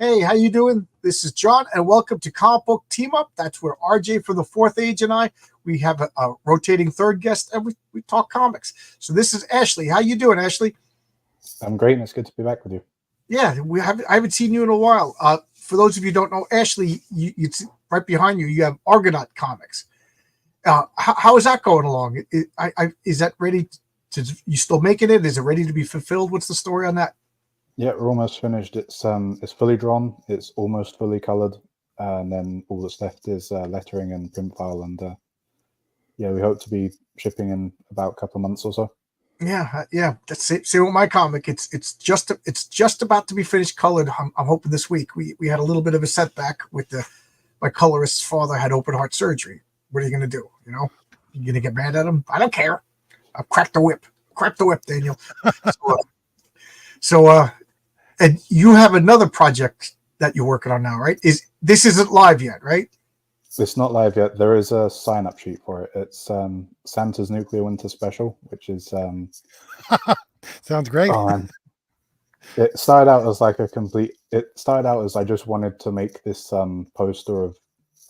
Hey, how you doing? This is John, and welcome to Comic Book Team Up. That's where RJ from the Fourth Age and we have a rotating third guest, and we talk comics. So this is Ashley. How you doing, Ashley? I'm great, and it's good to be back with you. Yeah, I haven't seen you in a while. For those of you who don't know, Ashley, you right behind you, you have Argonaut Comics. How is that going along? Is that ready to? You still making it? Is it ready to be fulfilled? What's the story on that? Yeah, we're almost finished. It's fully drawn. It's almost fully colored, and then all that's left is lettering and print file. And yeah, we hope to be shipping in about a couple of months or so. Yeah. That's it. Same with my comic. It's just about to be finished colored. I'm hoping this week. We had a little bit of a setback with my colorist's father had open heart surgery. What are you gonna do? You gonna get mad at him? I don't care. I'll crack the whip. Crack the whip, Daniel. So and you have another project that you're working on now, right? This isn't live yet, right? It's not live yet. There is a sign-up sheet for it. It's Santa's Nuclear Winter Special, which is sounds great. Oh, man. It started out as It started out as I just wanted to make this poster of.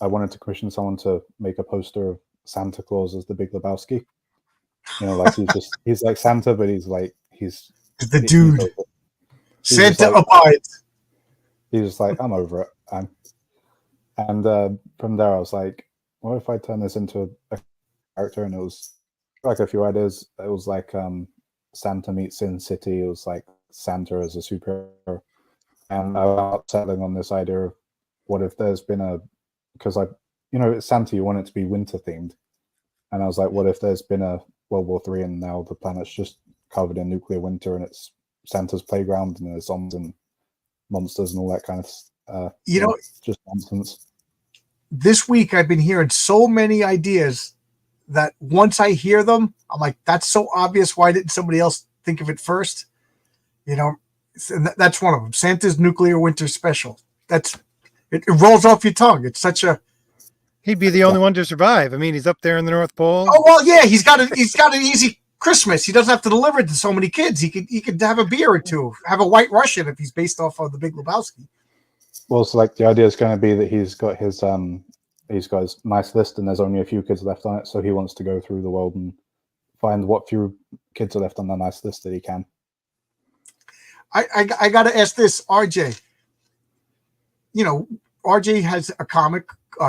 I wanted to commission someone to make a poster of Santa Claus as the Big Lebowski. Like he's like Santa, but he's the dude. Santa abides. He's just like, I'm over it. And from there, I was like, what if I turn this into a character? And it was like a few ideas. It was like Santa meets Sin City. It was like Santa as a superhero. And I was settling on this idea of what if there's been because it's Santa, you want it to be winter themed. And I was like, what if there's been a World War III and now the planet's just covered in nuclear winter and it's Santa's playground and there's zombies and monsters and all that kind of just nonsense. This week I've been hearing so many ideas that once I hear them, I'm like, that's so obvious. Why didn't somebody else think of it first? That's one of them. Santa's Nuclear Winter Special. It rolls off your tongue. It's such a. He'd be the only one to survive. I mean, he's up there in the North Pole. Oh well, yeah, he's got an easy Christmas. He doesn't have to deliver it to so many kids. He could have a beer or two, have a White Russian if he's based off of the Big Lebowski. Well, so the idea is going to be that he's got his nice list, and there's only a few kids left on it. So he wants to go through the world and find what few kids are left on the nice list that he can. I got to ask this, RJ. RJ has a comic.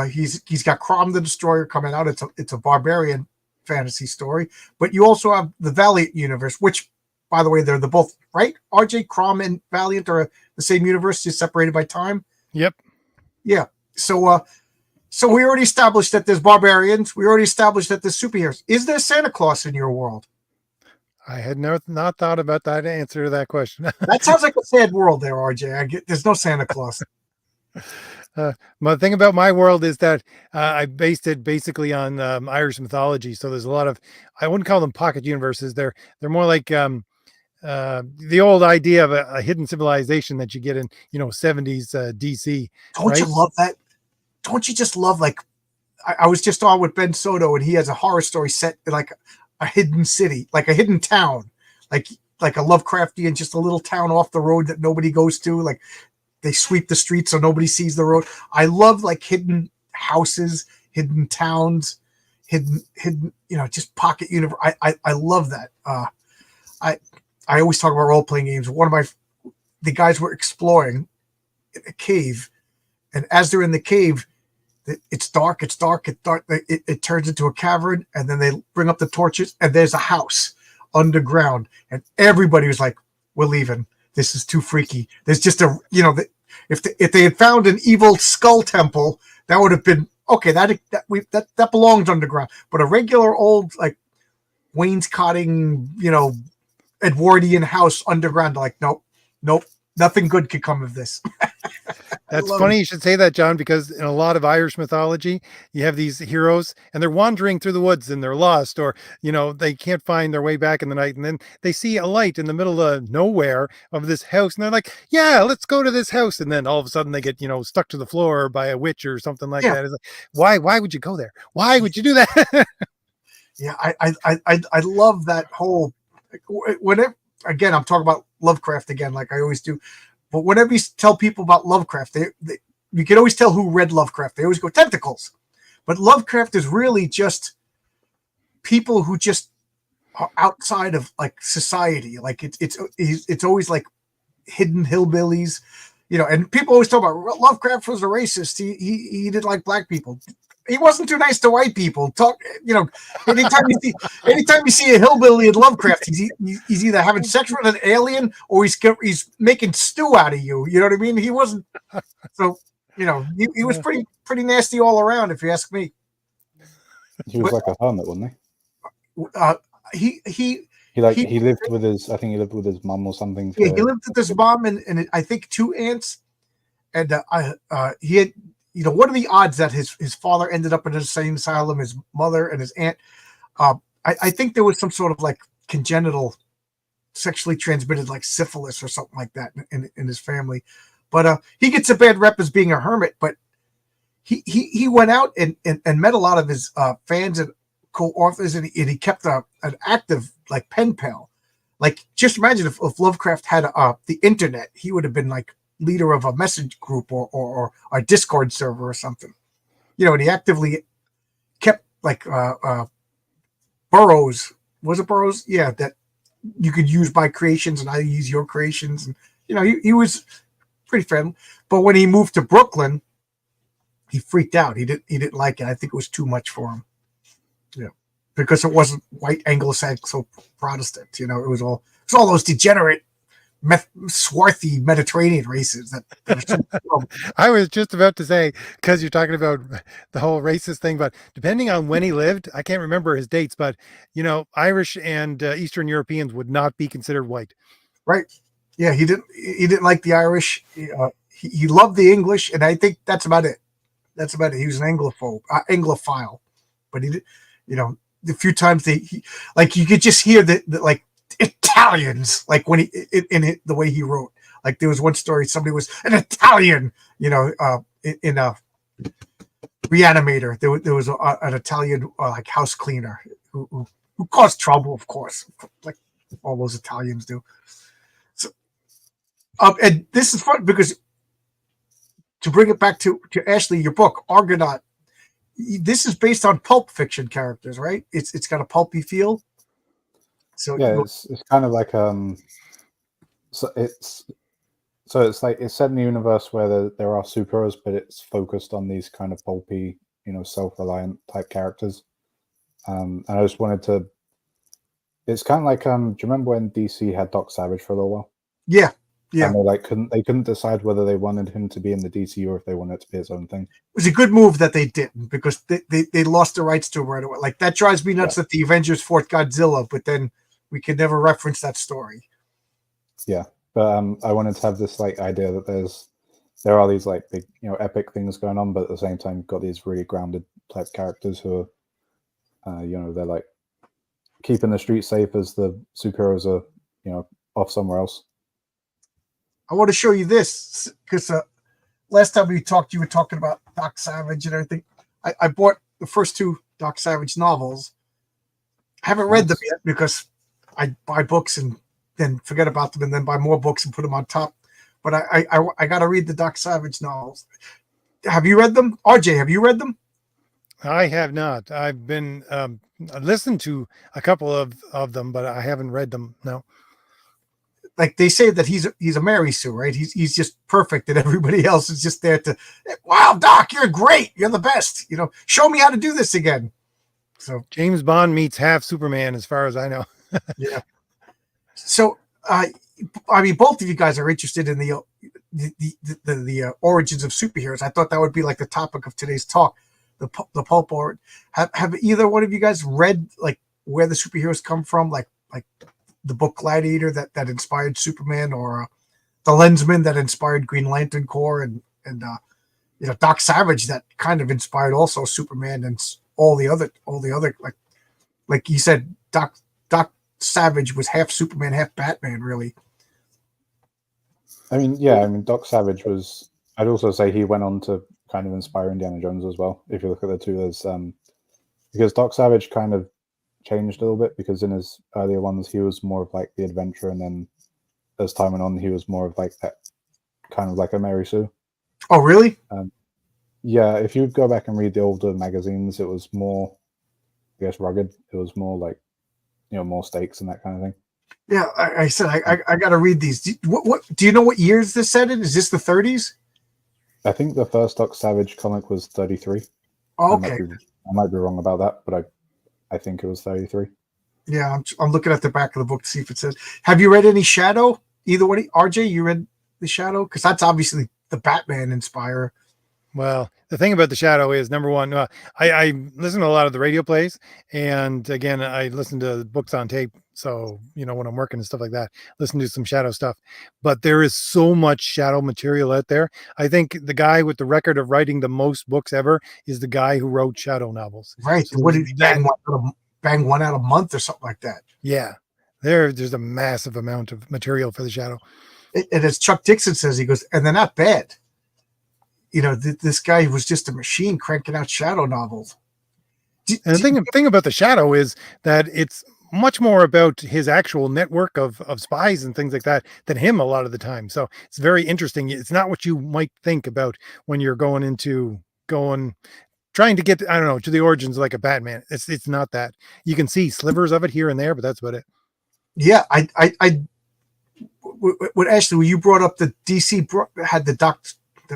He's got Crom the Destroyer coming out. It's a barbarian fantasy story, but you also have the Valiant universe, which, by the way, they're both right. RJ, Crom, and Valiant are the same universe, just separated by time. Yep. Yeah. So we already established that there's barbarians. We already established that there's superheroes. Is there Santa Claus in your world? I had not thought about that answer to that question. That sounds like a sad world there, RJ. There's no Santa Claus. The thing about my world is that I based it basically on Irish mythology. So there's a lot of, I wouldn't call them pocket universes. They're more like the old idea of a hidden civilization that you get in 70s DC. Don't you love that? Don't you just love, like, I was just on with Ben Soto, and he has a horror story set in like a hidden city, like a hidden town, like a Lovecraftian, just a little town off the road that nobody goes to. Like, they sweep the streets so nobody sees the road. I love like hidden houses, hidden towns, hidden, just pocket universe. I love that. I always talk about role-playing games. The guys were exploring a cave, and as they're in the cave, it's dark. It turns into a cavern, and then they bring up the torches, and there's a house underground, and everybody was like, "We're leaving. This is too freaky." There's just if they had found an evil skull temple, that would have been okay. That belongs underground. But a regular old like wainscoting, Edwardian house underground, like nope, nothing good could come of this. That's funny you should say that, John, because in a lot of Irish mythology, you have these heroes and they're wandering through the woods and they're lost, or, they can't find their way back in the night. And then they see a light in the middle of nowhere of this house. And they're like, yeah, let's go to this house. And then all of a sudden they get, stuck to the floor by a witch or something like that. It's like, why would you go there? Why would you do that? Yeah. I love that whole, whenever, again, I'm talking about Lovecraft again, like I always do. But whenever you tell people about Lovecraft, you can always tell who read Lovecraft. They always go tentacles. But Lovecraft is really just people who just are outside of like society. Like it's always like hidden hillbillies, and people always talk about Lovecraft was a racist. He didn't like black people. He wasn't too nice to white people. Anytime you see a hillbilly in Lovecraft, he's either having sex with an alien or he's making stew out of you. You know what I mean? He wasn't. So he was pretty nasty all around, if you ask me. He was like a hermit, wasn't he? He lived with his. I think he lived with his mom or something. Yeah, he lived with his mom and I think 2 aunts, and he had. What are the odds that his father ended up in an insane asylum, his mother and his aunt? I think there was some sort of like congenital, sexually transmitted like syphilis or something like that in his family. But he gets a bad rep as being a hermit. But he went out and met a lot of his fans and co-authors, and he kept an active like pen pal. Like, just imagine if Lovecraft had the internet, he would have been like leader of a message group or a Discord server or something, and he actively kept like burrows. Was it burrows? Yeah, that you could use my creations and I use your creations, and he was pretty friendly. But when he moved to Brooklyn, he freaked out. He didn't like it. I think it was too much for him. Because it wasn't white Anglo-Saxon Protestant. It was all those degenerate, swarthy Mediterranean races that I was just about to say, because you're talking about the whole racist thing, but depending on when he lived, I can't remember his dates, but Irish and Eastern Europeans would not be considered white. Right. Yeah, he didn't like the Irish. He loved the English, and I think that's about it. He was an Anglophile, but he did, the few times you could just hear the like Italians, like when the way he wrote. Like, there was one story, somebody was an Italian, in a Reanimator. There was an Italian like house cleaner who caused trouble, of course, like all those Italians do. So, and this is fun because, to bring it back to Ashley, your book Argonaut. This is based on pulp fiction characters, right? It's got a pulpy feel. So yeah, it's kind of like so it's like it's set in a universe where there are superheroes, but it's focused on these kind of pulpy, self-reliant type characters. And I just wanted to. It's kind of like do you remember when DC had Doc Savage for a little while? Yeah. Yeah, and they couldn't decide whether they wanted him to be in the DC or if they wanted it to be his own thing. It was a good move that they didn't, because they lost the rights to him right away. Like, that drives me nuts that the Avengers fought Godzilla, but then we could never reference that story. Yeah, but I wanted to have this like idea that there are these like big epic things going on, but at the same time you've got these really grounded type characters who are they're like keeping the streets safe as the superheroes are off somewhere else. I want to show you this because last time we talked, you were talking about Doc Savage and everything. I bought the first 2 Doc Savage novels. I haven't read them yet because I buy books and then forget about them and then buy more books and put them on top. But I got to read the Doc Savage novels. Have you read them? RJ, have you read them? I have not. I've been listened to a couple of them, but I haven't read them. No. Like, they say that he's a Mary Sue, right? He's just perfect, and everybody else is just there to, wow, Doc, you're great, you're the best. Show me how to do this again. So James Bond meets half Superman, as far as I know. Yeah. So both of you guys are interested in the origins of superheroes. I thought that would be like the topic of today's talk, the pulp origin. Have either one of you guys read like where the superheroes come from, like the book Gladiator that inspired Superman, or the Lensman that inspired Green Lantern Corps, and Doc Savage that kind of inspired also Superman and all the other like you said, Doc Savage was half Superman, half Batman, really. I mean, Doc Savage was. I'd also say he went on to kind of inspire Indiana Jones as well. If you look at the two, as because Doc Savage kind of changed a little bit, because in his earlier ones he was more of like the adventurer, and then as time went on he was more of like that kind of like a Mary Sue. Oh, really? Yeah, if you go back and read the older magazines, it was more, I guess, rugged. It was more like, more stakes and that kind of thing. Yeah, I said I got to read these. What do you know? What years this set in? Is this the 30s? I think the first Doc Savage comic was 33. Oh, okay. I might be wrong about that, but I think it was 33. Yeah, I'm looking at the back of the book to see if it says. Have you read any Shadow? Either one, RJ, you read the Shadow? Because that's obviously the Batman inspirer. Well, the thing about the Shadow is, number one, I listen to a lot of the radio plays, and again, I listen to books on tape. So, when I'm working and stuff like that, listen to some Shadow stuff. But there is so much Shadow material out there. I think the guy with the record of writing the most books ever is the guy who wrote Shadow novels. Right. So what did he bang one out a month or something like that? Yeah. There's a massive amount of material for the Shadow. And as Chuck Dixon says, he goes, and they're not bad. This guy was just a machine cranking out Shadow novels. And the thing about the Shadow is that it's much more about his actual network of spies and things like that than him a lot of the time. So it's very interesting. It's not what you might think about when you're trying to get, I don't know, to the origins like a Batman. It's not that. You can see slivers of it here and there, but that's about it. Yeah, when Ashley, when you brought up the DC had the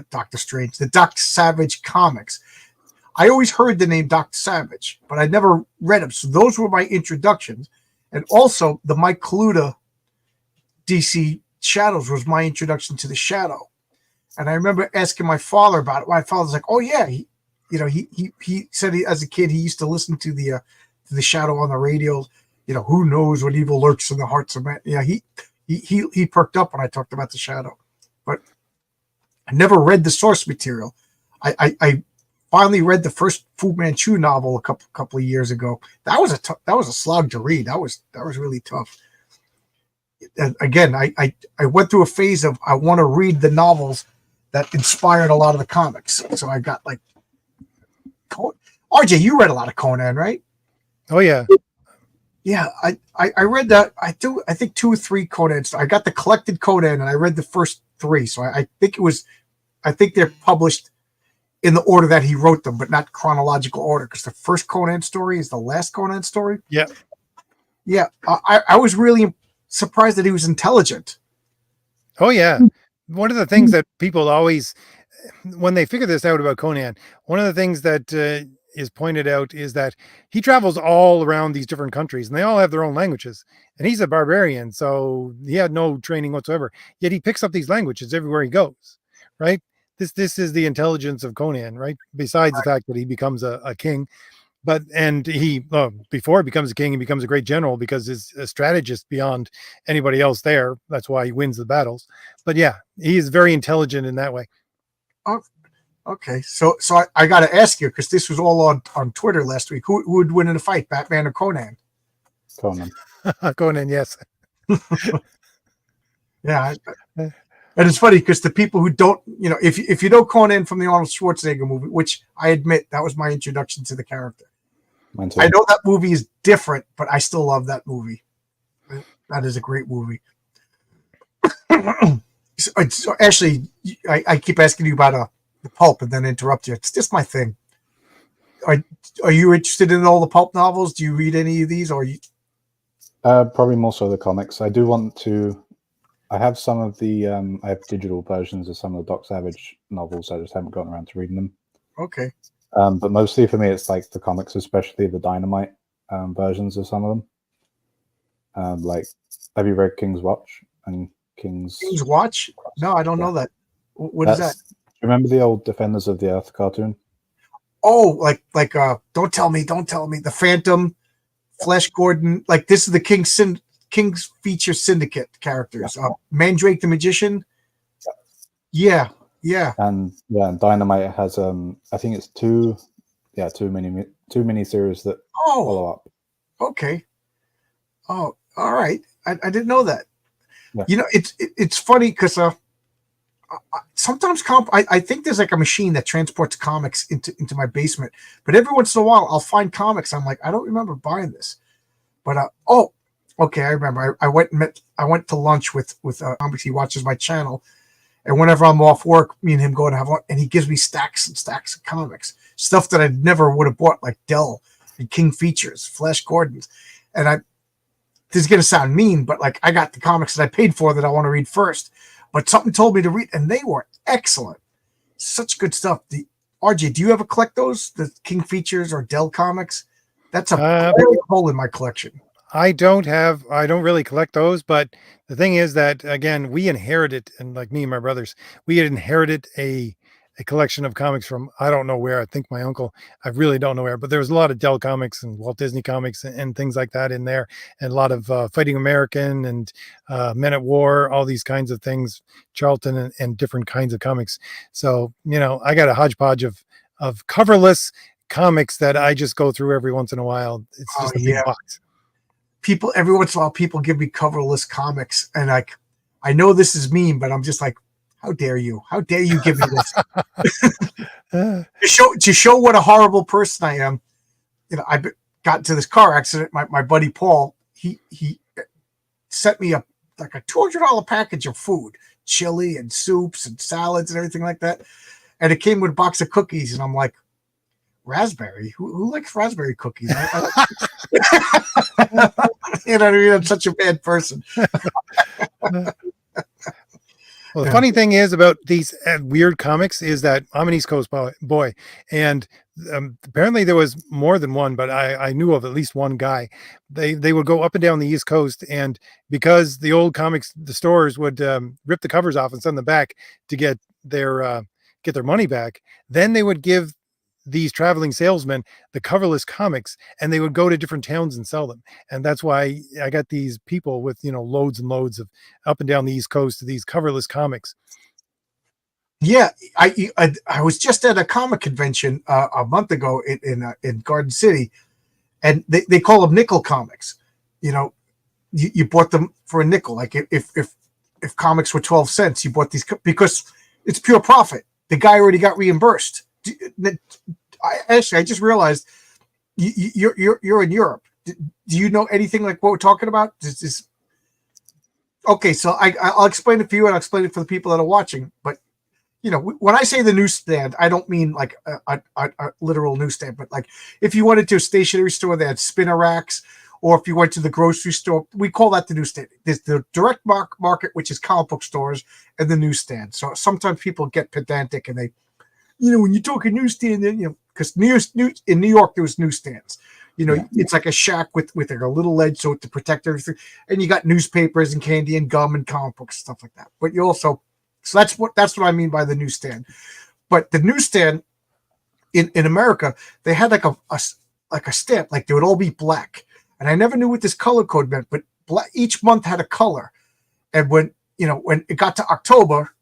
Doctor Strange, the Doc Savage comics, I always heard the name Dr. Savage, but I never read them. So those were my introductions. And also the Mike Kaluta DC Shadows was my introduction to the Shadow. And I remember asking my father about it. My father's like, oh yeah. He said as a kid, he used to listen to the Shadow on the radio. Who knows what evil lurks in the hearts of men. Yeah. He perked up when I talked about the Shadow, but I never read the source material. I finally read the first Fu Manchu novel a couple of years ago. That was a slog to read. That was really tough. And again, I went through a phase of I want to read the novels that inspired a lot of the comics. So I got like RJ, you read a lot of Conan, right? Oh yeah. Yeah, I read that. I think 2 or 3 Conan. I got the collected Conan, and I read the first 3. So I think they're published in the order that he wrote them, but not chronological order, because the first Conan story is the last Conan story. Yeah. Yeah. I was really surprised that he was intelligent. Oh yeah. One of the things that people always, when they figure this out about Conan, one of the things that is pointed out is that he travels all around these different countries and they all have their own languages, and he's a barbarian. So he had no training whatsoever, yet he picks up these languages everywhere he goes. Right. This is the intelligence of Conan, right? Besides the fact that he becomes a king, before he becomes a king, he becomes a great general because he's a strategist beyond anybody else there. That's why he wins the battles. But yeah, he is very intelligent in that way. Oh, okay. So I got to ask you, because this was all on Twitter last week. Who would win in a fight, Batman or Conan? Conan. Conan, yes. Yeah. And it's funny because the people who don't, if you know Conan from the Arnold Schwarzenegger movie, which I admit that was my introduction to the character. I know that movie is different, but I still love that movie. That is a great movie. So Ashley, I keep asking you about the pulp and then interrupt you. It's just my thing. Are you interested in all the pulp novels? Do you read any of these? Or you? Probably more so the comics. I do want to. I have some of the. I have digital versions of some of the Doc Savage novels. I just haven't gotten around to reading them. Okay. But mostly for me, it's like the comics, especially the Dynamite versions of some of them. Have you read King's Watch and King's Watch? No, I don't know that. What is that? Do you remember the old Defenders of the Earth cartoon? Oh, like don't tell me. The Phantom, Flash Gordon. Like this is the King's Feature Syndicate characters. Mandrake the Magician. Yeah. And Dynamite has I think it's two mini series that follow up. Okay. Oh, all right. I didn't know that. Yeah. It's funny because sometimes I think there's like a machine that transports comics into my basement, but every once in a while I'll find comics. I'm like, I don't remember buying this, but okay, I remember. I went to lunch with comics. He watches my channel, And whenever I'm off work, me and him go and have one, and he gives me stacks and stacks of comics, stuff that I never would have bought, like Dell and King Features, Flash Gordon's. And this is going to sound mean, but like I got the comics that I paid for that I want to read first. But something told me to read, and they were excellent. Such good stuff. RJ, do you ever collect those, the King Features or Dell comics? That's a hole in my collection. I don't really collect those, but the thing is that, again, we inherited, and like me and my brothers, we had inherited a collection of comics from, I don't know where. I think my uncle, I really don't know where, but there was a lot of Dell comics and Walt Disney comics and things like that in there, and a lot of Fighting American and Men at War, all these kinds of things, Charlton and different kinds of comics. So, I got a hodgepodge of coverless comics that I just go through every once in a while. It's just a big box. People, every once in a while, people give me coverless comics, and I know this is mean, but I'm just like, how dare you? How dare you give me this? to show what a horrible person I am. I got into this car accident. My buddy Paul, he sent me a $200 package of food, chili and soups and salads and everything like that, and it came with a box of cookies, and I'm like, raspberry? Who likes raspberry cookies? I'm such a bad person. Well, the funny thing is about these weird comics is that I'm an East Coast boy, and apparently there was more than one, but I knew of at least one guy. They would go up and down the East Coast, and because the old comics, the stores would rip the covers off and send them back to get their money back, then they would give these traveling salesmen the coverless comics, and they would go to different towns and sell them. And that's why I got these people with, loads and loads of up and down the East Coast of these coverless comics. Yeah. I was just at a comic convention a month ago in Garden City, and they call them nickel comics. You bought them for a nickel. Like if comics were 12 cents, you bought these because it's pure profit. The guy already got reimbursed. I just realized you're in Europe. Do you know anything like what we're talking about? Okay, so I'll explain it for you, and I'll explain it for the people that are watching. But when I say the newsstand, I don't mean like a literal newsstand, but like if you went into a stationery store, they had spinner racks, or if you went to the grocery store, we call that the newsstand. There's the direct market, which is comic book stores, and the newsstand. So sometimes people get pedantic and they, when you talk a newsstand, because in New York there was newsstands. It's like a shack with like a little ledge so to protect everything, and you got newspapers and candy and gum and comic books, stuff like that. But you also, so that's what I mean by the newsstand. But the newsstand in America, they had like a stamp, like they would all be black, and I never knew what this color code meant. But each month had a color, and when it got to October,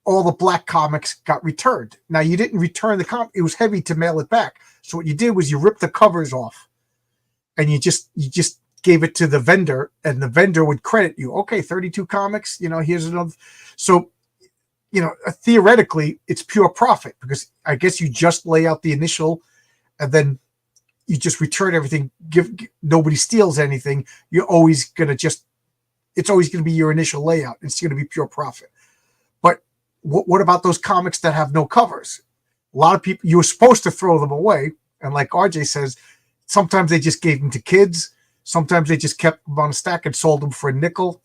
all the black comics got returned. Now, you didn't return the comic. It was heavy to mail it back. So what you did was you ripped the covers off, and you just gave it to the vendor, and the vendor would credit you. Okay, 32 comics, here's another. So, theoretically, it's pure profit because I guess you just lay out the initial, and then you just return everything. Nobody steals anything. You're always going to it's always going to be your initial layout. It's going to be pure profit. But what about those comics that have no covers? A lot of people, you were supposed to throw them away. And like RJ says, sometimes they just gave them to kids. Sometimes they just kept them on a stack and sold them for a nickel,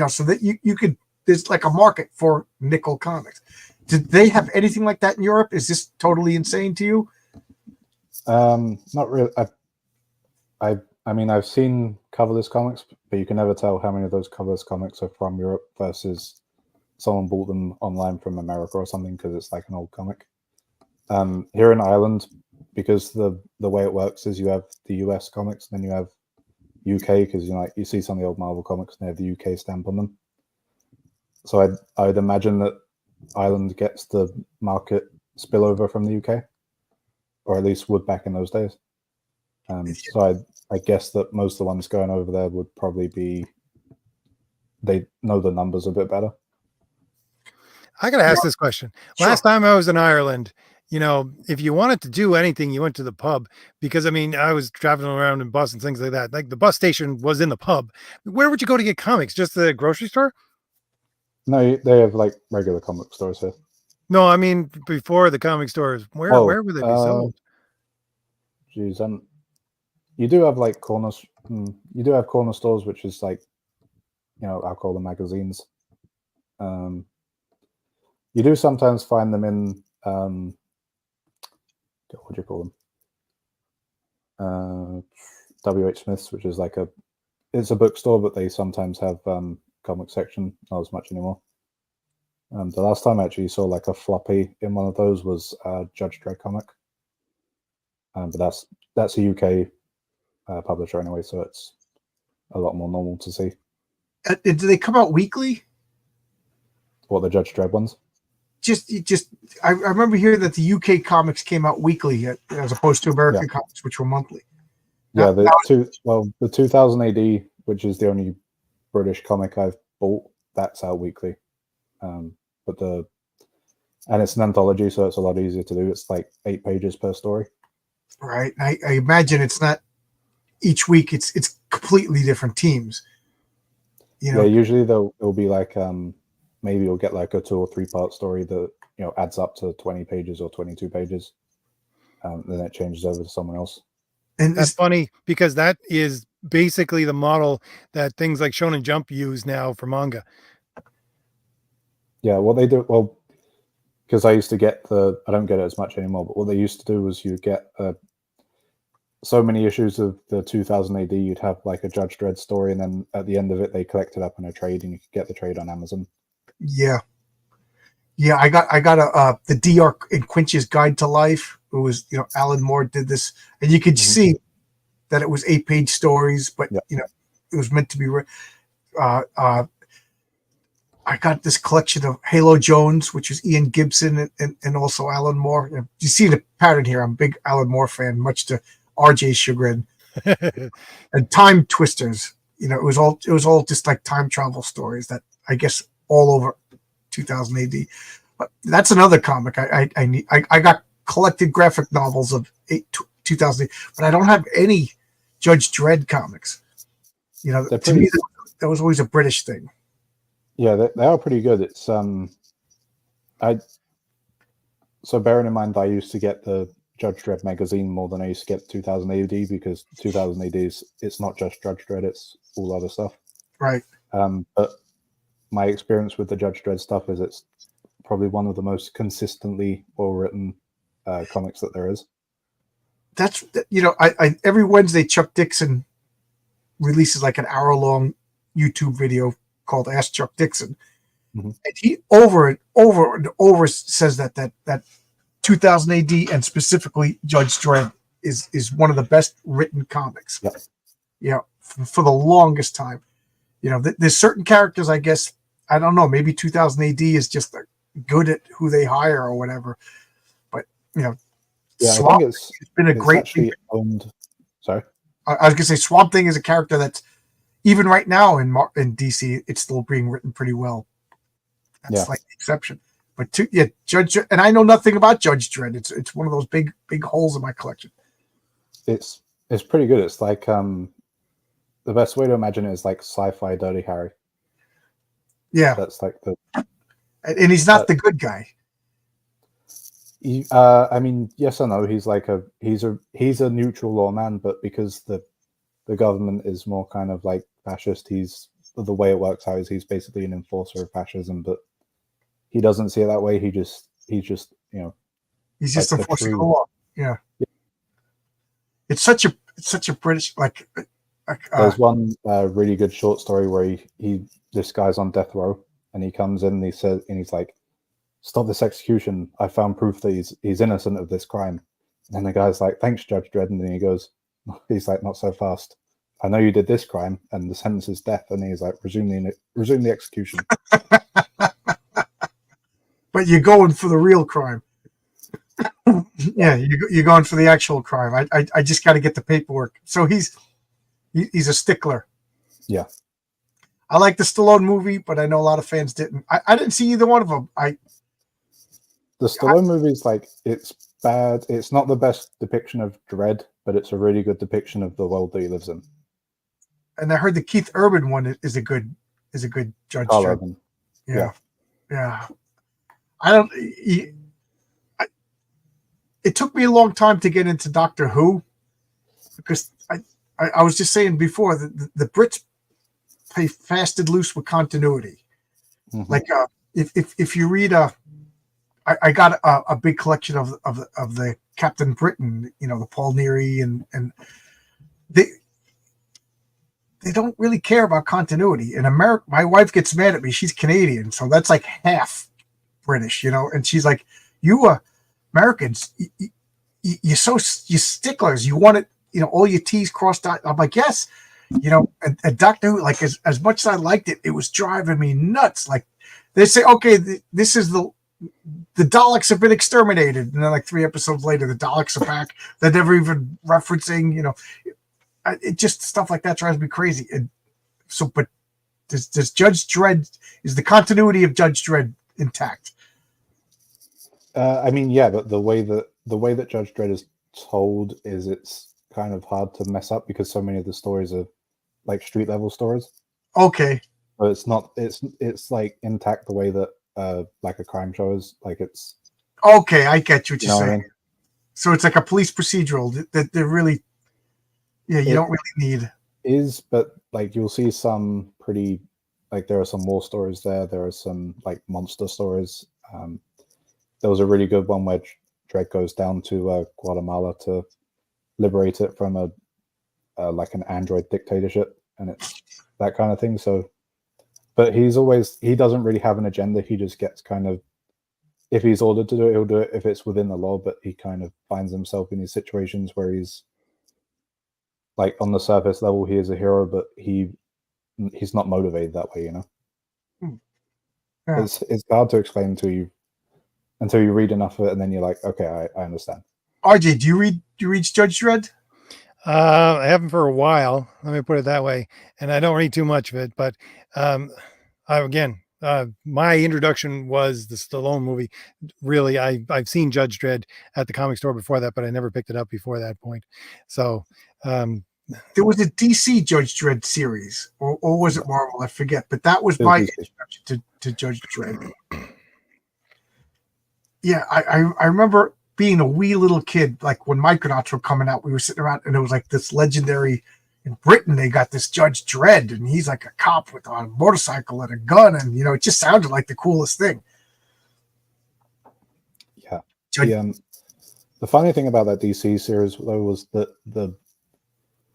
so that you could, there's like a market for nickel comics. Did they have anything like that in Europe? Is this totally insane to you? Not really. I mean, I've seen coverless comics, but you can never tell how many of those coverless comics are from Europe versus someone bought them online from America or something because it's like an old comic. Here in Ireland, because the way it works is you have the US comics, then you have UK, because you see some of the old Marvel comics and they have the UK stamp on them. So I'd imagine that Ireland gets the market spillover from the UK, or at least would back in those days. So I guess that most of the ones going over there would probably be, they know the numbers a bit better. I got to ask this question. Sure. Last time I was in Ireland, if you wanted to do anything, you went to the pub, because I was traveling around in bus and things like that. Like the bus station was in the pub. Where would you go to get comics? Just the grocery store? No, they have like regular comic stores here. No, I mean before the comic stores. Where Oh, where would they be sold? Geez, you do have like corners. You do have corner stores, which is like, I'll call them magazines. You do sometimes find them in what do you call them? WH Smith's, which is like it's a bookstore, but they sometimes have comic section. Not as much anymore. The last time I actually saw like a floppy in one of those was Judge Dredd comic. But that's a UK publisher anyway, so it's a lot more normal to see. Do they come out weekly? What, the Judge Dredd ones? I remember hearing that the UK comics came out weekly as opposed to American comics, which were monthly. Yeah, the 2000 AD, which is the only British comic I've bought, that's out weekly. And it's an anthology, so it's a lot easier to do. It's like 8 pages per story. Right. I imagine it's not each week. It's completely different teams. Yeah, usually it'll be like maybe you'll get like a 2 or 3 part story that adds up to 20 pages or 22 pages. Then it changes over to someone else. And that's funny because that is basically the model that things like Shonen Jump use now for manga. Yeah, what they do, well, because I used to get I don't get it as much anymore, but what they used to do was you get so many issues of the 2000 AD, you'd have like a Judge Dredd story, and then at the end of it, they collect it up in a trade, and you could get the trade on Amazon. Yeah. I got the DR in Quinch's Guide to Life. It was, Alan Moore did this, and you could see that it was 8-page stories, but it was meant to be. I got this collection of Halo Jones, which is Ian Gibson and also Alan Moore. You see the pattern here. I'm a big Alan Moore fan, much to RJ's chagrin. And Time Twisters. It was all just like time travel stories that I guess all over 2000 AD. But that's another comic. I got collected graphic novels of 2000, but I don't have any Judge Dredd comics. To me, that was always a British thing. Yeah, they are pretty good. It's so bearing in mind I used to get the Judge Dredd magazine more than I used to get 2000 AD, because 2000 AD it's not just Judge Dredd, it's all other stuff. Right. But my experience with the Judge Dredd stuff is it's probably one of the most consistently well-written comics that there is. That's I every Wednesday Chuck Dixon releases like an hour-long YouTube video called Ask Chuck Dixon. And he over and over says that 2000 AD and specifically Judge Dredd is one of the best written comics. For the longest time. There's certain characters, I guess, I don't know, maybe 2000 AD is just good at who they hire or whatever. But Swamp I think it's been a great actually owned. Sorry, I was gonna say Swamp Thing is a character that's even right now in DC, it's still being written pretty well. That's like the exception. But Judge, and I know nothing about Judge Dredd. It's one of those big holes in my collection. It's pretty good. It's like the best way to imagine it is like sci-fi Dirty Harry. Yeah, that's like and he's not the good guy. I mean, yes or no. He's like he's a neutral lawman, but because the government is more kind of like fascist, the way it works out is he's basically an enforcer of fascism, but he doesn't see it that way. He's just he's just like enforcing the law. Yeah. It's such a British there's one really good short story where this guy's on death row and he comes in and he's like, "Stop this execution! I found proof that he's innocent of this crime." And the guy's like, "Thanks, Judge Dredd." And then he's like, "Not so fast. I know you did this crime, and the sentence is death." And he's like, "Resume the execution." But you're going for the real crime. Yeah, you're going for the actual crime. I just got to get the paperwork. So he's a stickler. Yeah. I like the Stallone movie, but I know a lot of fans didn't. I didn't see either one of them. The Stallone movie is like, it's bad. It's not the best depiction of Dredd, but it's a really good depiction of the world that he lives in. And I heard the Keith Urban one is a good Judge Dredd. Yeah. Yeah. I don't. It took me a long time to get into Doctor Who because I was just saying before that the Brits play fast and loose with continuity. Mhm. Like if you read I got a big collection of the Captain Britain, the Paul Neary, and they don't really care about continuity. In America, my wife gets mad at me. She's Canadian, so that's like half British, and she's like, "You Americans, you sticklers. You want it, all your T's crossed out." I'm like, "Yes." And Doctor Who, like as much as I liked it, it was driving me nuts. Like they say, okay, this is the Daleks have been exterminated, and then like 3 episodes later, the Daleks are back. They're never even referencing, it just stuff like that drives me crazy. And so, but does Judge Dredd, is the continuity of Judge Dredd intact? I mean, yeah, but the way that Judge Dredd is told is it's kind of hard to mess up because so many of the stories are like street level stories. Okay. So it's not. It's like intact the way that like a crime show is. Like it's. Okay, I get what you're saying. What I mean? So it's like a police procedural that they're really, you don't really need. But like you'll see some pretty, like there are some war stories there. There are some like monster stories. There was a really good one where Dredd goes down to Guatemala to liberate it from a like an android dictatorship, and it's that kind of thing. So, but he doesn't really have an agenda. He just gets kind of, if he's ordered to do it, he'll do it if it's within the law, but he kind of finds himself in these situations where he's like on the surface level, he is a hero, but he's not motivated that way, Yeah. It's hard to explain to you until you read enough of it, and then you're like, okay, I understand. RJ, do you read Judge Dredd? I haven't for a while. Let me put it that way. And I don't read too much of it, but my introduction was the Stallone movie. Really, I've seen Judge Dredd at the comic store before that, but I never picked it up before that point. So there was a DC Judge Dredd series, or was it Marvel? I forget, but that was my introduction to Judge Dredd. Yeah, I remember being a wee little kid, like when Micronauts were coming out, we were sitting around and it was like this legendary, in Britain, they got this Judge Dredd and he's like a cop with a motorcycle and a gun. And, it just sounded like the coolest thing. Yeah. The funny thing about that DC series though was that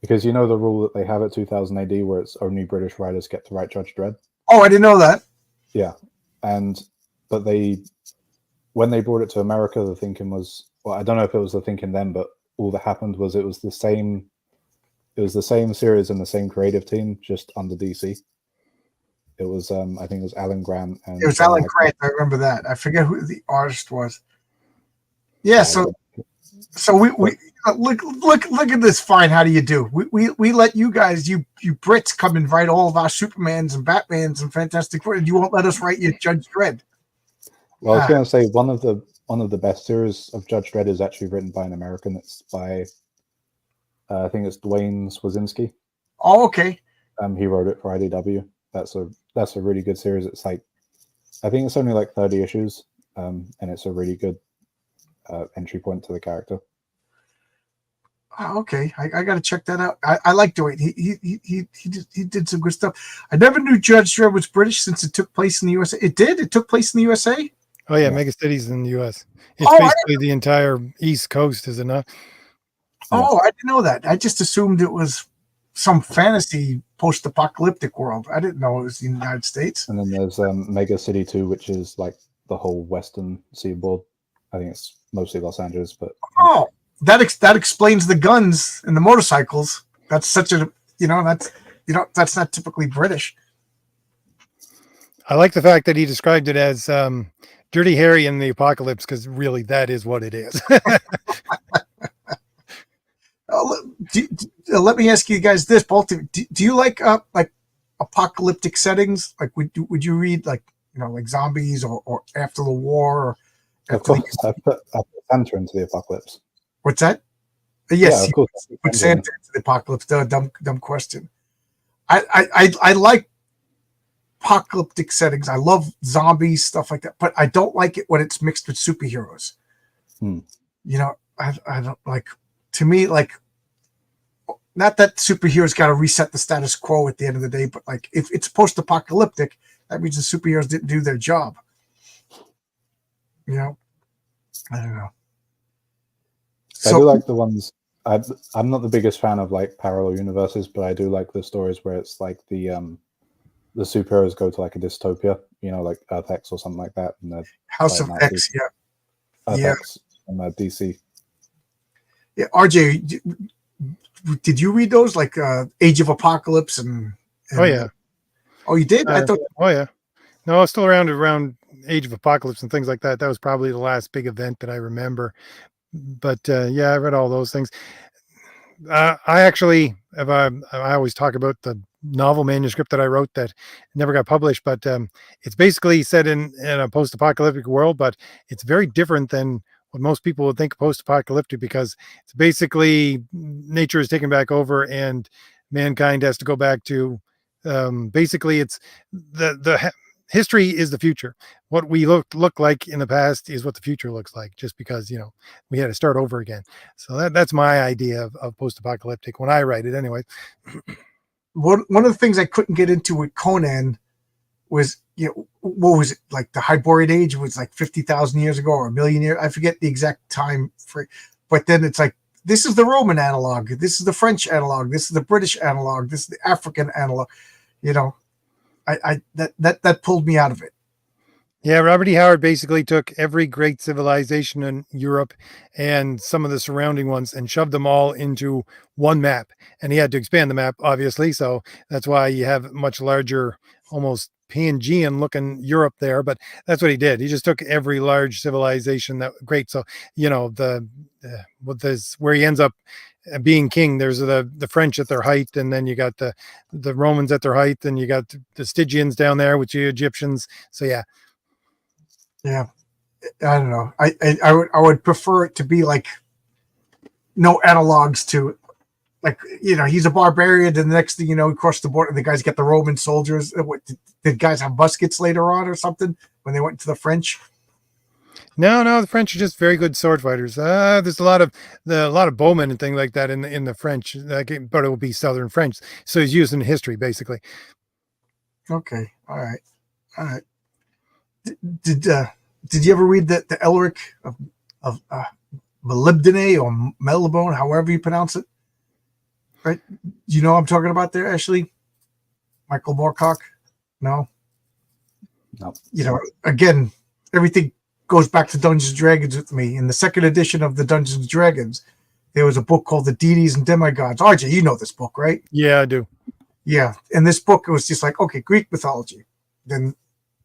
because the rule that they have at 2000 AD where it's only British writers get to write Judge Dredd. Oh, I didn't know that. Yeah. But when they brought it to America, the thinking was, well, I don't know if it was the thinking then, but all that happened was it was the same series and the same creative team, just under DC. It was, I think it was Alan Grant. And it was Alan Grant. I remember that. I forget who the artist was. Yeah. So we look at this. Fine. How do you do? We let you guys, you Brits, come and write all of our Supermans and Batmans and Fantastic Four, and you won't let us write your Judge Dredd. Well, I was going to say one of the best series of Judge Dredd is actually written by an American. It's by I think it's Dwayne Swazinski. Oh, okay. He wrote it for IDW. That's a really good series. It's like, I think it's only like 30 issues, and it's a really good entry point to the character. Oh, okay, I got to check that out. I like Dwayne. He did some good stuff. I never knew Judge Dredd was British since it took place in the USA. It did. It took place in the USA. Oh yeah, Mega Cities in the U.S. It's basically the entire East Coast, is it not? Oh, I didn't know that. I just assumed it was some fantasy post-apocalyptic world. I didn't know it was the United States. And then there's Mega City 2, which is like the whole Western Seaboard. I think it's mostly Los Angeles, but that explains the guns and the motorcycles. That's such a that's not typically British. I like the fact that he described it as Dirty Harry in the Apocalypse, because really that is what it is. Let me ask you guys this, both. Do you like apocalyptic settings? Like would you read like zombies or after the war? Or of course, I put Santa into the apocalypse. What's that? Yes, of course. Put Santa into the apocalypse. Dumb question. I like apocalyptic settings. I love zombies, stuff like that, but I don't like it when it's mixed with superheroes. Hmm. You know, I don't like, to me, like, not that superheroes got to reset the status quo at the end of the day, but like if it's post-apocalyptic, that means the superheroes didn't do their job. You know, I don't know. I do like the ones. I'm not the biggest fan of like parallel universes, but I do like the stories where it's like the superheroes go to like a dystopia, you know, like Earth X or something like that, and they're House of fighting X, Nazis. yeah, Earth yeah, X and DC. yeah. RJ, did you read those, like Age of Apocalypse and Oh yeah. Oh, you did? I thought. Oh yeah. No, I was still around Age of Apocalypse and things like that. That was probably the last big event that I remember. But yeah, I read all those things. I actually have. I always talk about the novel manuscript that I wrote that never got published, but it's basically set in a post-apocalyptic world, but it's very different than what most people would think post-apocalyptic, because it's basically nature is taken back over and mankind has to go back to. Basically, it's the history is the future. What we look like in the past is what the future looks like, just because we had to start over again. So that's my idea of post-apocalyptic when I write it anyway. One of the things I couldn't get into with Conan was, what was it, like the Hyborian Age was like 50,000 years ago or a million years. I forget the exact time for, but then it's like, this is the Roman analog, this is the French analog, this is the British analog, this is the African analog. That pulled me out of it. Yeah, Robert E. Howard basically took every great civilization in Europe and some of the surrounding ones and shoved them all into one map. And he had to expand the map, obviously. So that's why you have much larger, almost Pangean looking Europe there. But that's what he did. He just took every large civilization that great. So, with this, where he ends up being king, there's the French at their height, and then you got the Romans at their height, and you got the Stygians down there with the Egyptians. So yeah. Yeah, I don't know. I would prefer it to be like no analogs to, like, he's a barbarian, and the next thing you know, across the border, the guys get the Roman soldiers. What, did guys have muskets later on or something when they went to the French? No, the French are just very good sword fighters. There's a lot of bowmen and things like that in the French, but it will be Southern French. So he's used in history, basically. Okay, all right. Did you ever read the Elric of Molybdene or Melibone, however you pronounce it? Right? You know what I'm talking about there, Ashley? Michael Moorcock? No? Again, everything goes back to Dungeons and Dragons with me. In the second edition of the Dungeons and Dragons, there was a book called The Deities and Demigods. RJ, you know this book, right? Yeah, I do. Yeah. In this book, it was just like, okay, Greek mythology, then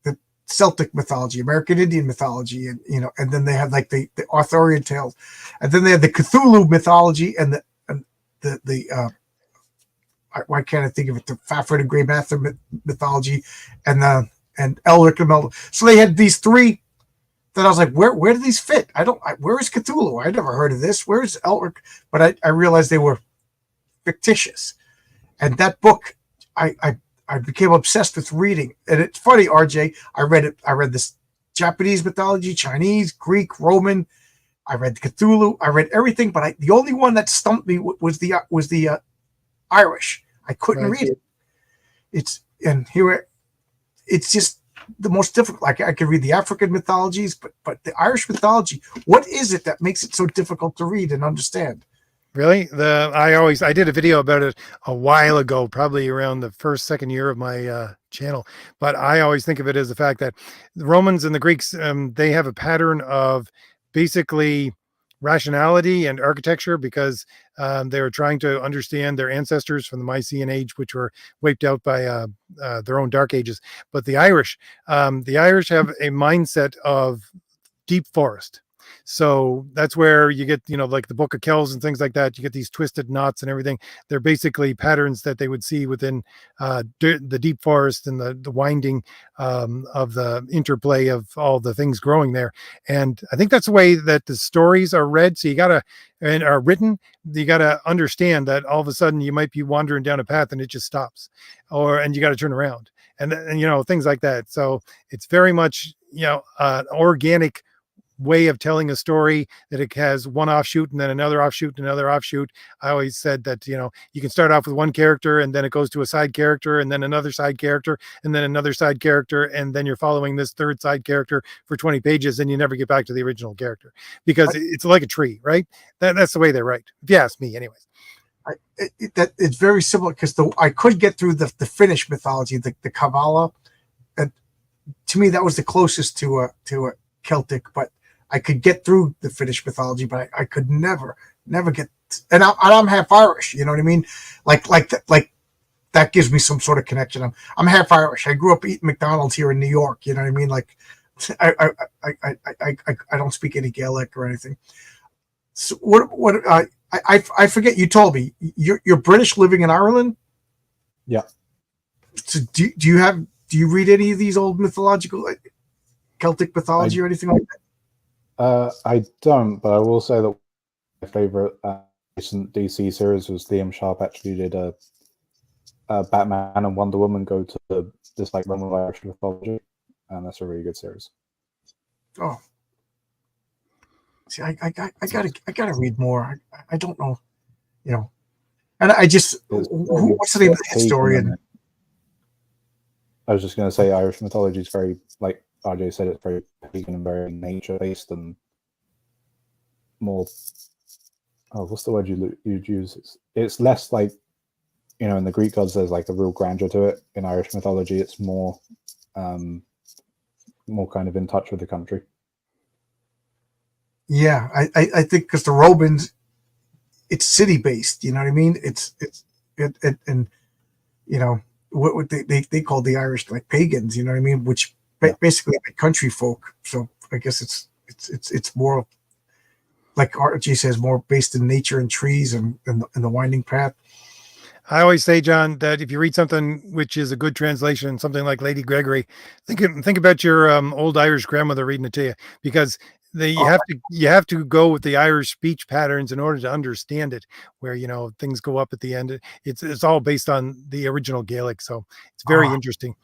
the Celtic mythology, American Indian mythology, and and then they had like the Arthurian tales, and then they had the Cthulhu mythology and the why can't I think of it? The Fafhrd and Grey Mather mythology, and Elric and Melville. So they had these three that I was like, where do these fit? Where is Cthulhu? I never heard of this. Where is Elric? But I realized they were fictitious. And that book, I became obsessed with reading. And it's funny, RJ, I read this Japanese mythology, Chinese, Greek, Roman. I read Cthulhu. I read everything, but the only one that stumped me was the Irish. I couldn't read it. It's just the most difficult. Like, I could read the African mythologies, but the Irish mythology, what is it that makes it so difficult to read and understand? Really? I did a video about it a while ago, probably around the second year of my channel. But I always think of it as the fact that the Romans and the Greeks, they have a pattern of basically rationality and architecture, because they were trying to understand their ancestors from the Mycenaean age, which were wiped out by their own dark ages. But the Irish have a mindset of deep forest. So that's where you get, like the Book of Kells and things like that. You get these twisted knots and everything. They're basically patterns that they would see within the deep forest and the winding of the interplay of all the things growing there. And I think that's the way that the stories are read. So are written. You got to understand that all of a sudden you might be wandering down a path and it just stops, and you got to turn around. and you know, things like that. So it's very much, you know, organic way of telling a story, that it has one offshoot and then another offshoot and another offshoot. I always said that, you know, you can start off with one character and then it goes to a side character and then another side character and then another side character, and then you're following this third side character for 20 pages and you never get back to the original character, because it's like a tree, right? That's the way they write, if you ask me anyways. That it's very similar, because I could get through the Finnish mythology, the Kabbalah, and to me that was the closest to a Celtic, but I could get through the Finnish mythology, but I could never get. And I'm half Irish, you know what I mean? Like that gives me some sort of connection. I'm half Irish. I grew up eating McDonald's here in New York. You know what I mean? Like I don't speak any Gaelic or anything. So what I forget. You told me you're British living in Ireland. Yeah. So do you read any of these old mythological, like Celtic mythology or anything like that? I don't, but I will say that my favorite recent DC series was Liam Sharp actually did a Batman and Wonder Woman go to this like realm of Irish mythology, and that's a really good series. Oh, see, I gotta read more. I don't know, you know, and I just what's the name of the historian? I was just going to say Irish mythology is very, like RJ said, it's very pagan and very nature based and more. Oh, what's the word you'd use? It's less like, you know, in the Greek gods there's like a real grandeur to it. In Irish mythology, it's more kind of in touch with the country. Yeah, I think because the Romans, it's city based. You know what I mean? And you know what they call the Irish like pagans. You know what I mean? Which basically like country folk. So I guess it's more like RG says, more based in nature and trees and the winding path. I always say, John, that if you read something which is a good translation, something like Lady Gregory, think about your old Irish grandmother reading it to you, because you have to go with the Irish speech patterns in order to understand it. Where, you know, things go up at the end. It's all based on the original Gaelic, so it's very interesting.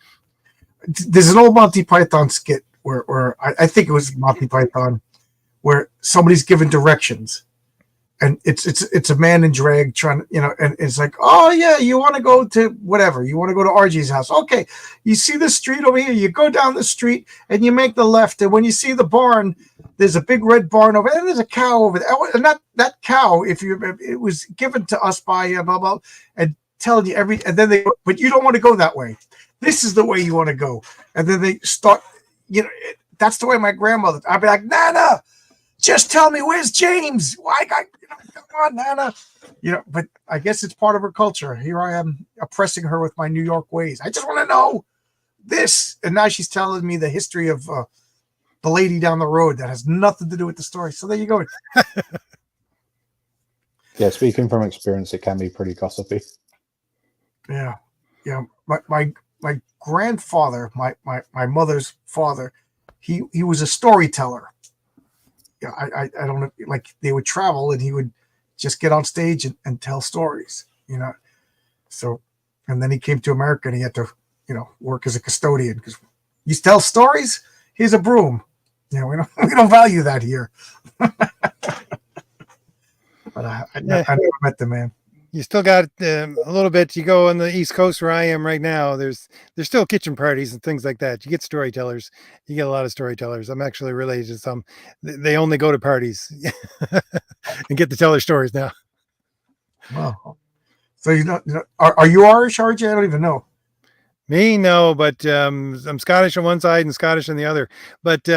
There's an old Monty Python skit where I think it was Monty Python, where somebody's given directions. And it's a man in drag trying, you know, and it's like, oh yeah, you want to go to whatever, you want to go to RG's house. Okay, you see the street over here, you go down the street and you make the left, and when you see the barn, there's a big red barn over there, and there's a cow over there. And that cow, it was given to us by blah blah, and telling you and then but you don't want to go that way. This is the way you want to go, and then they start, you know, that's the way my grandmother. I'd be like, Nana, just tell me where's James. Why? Come on, Nana. You know, but I guess it's part of her culture. Here I am oppressing her with my New York ways. I just want to know this. And now she's telling me the history of the lady down the road that has nothing to do with the story. So there you go. Yeah, speaking from experience, it can be pretty gossipy. Yeah. Yeah. My grandfather, my mother's father, he was a storyteller. Yeah, I don't know, like they would travel and he would just get on stage and tell stories, you know. So, and then he came to America and he had to, you know, work as a custodian, because you tell stories. Here's a broom. You know, we don't value that here. But I never met the man. You still got a little bit. You go on the East Coast where I am right now. There's still kitchen parties and things like that. You get storytellers. You get a lot of storytellers. I'm actually related to some. They only go to parties and get to tell their stories now. Wow. So you know, are you Irish, RJ? I don't even know. Me, no, but I'm Scottish on one side and Scottish on the other. But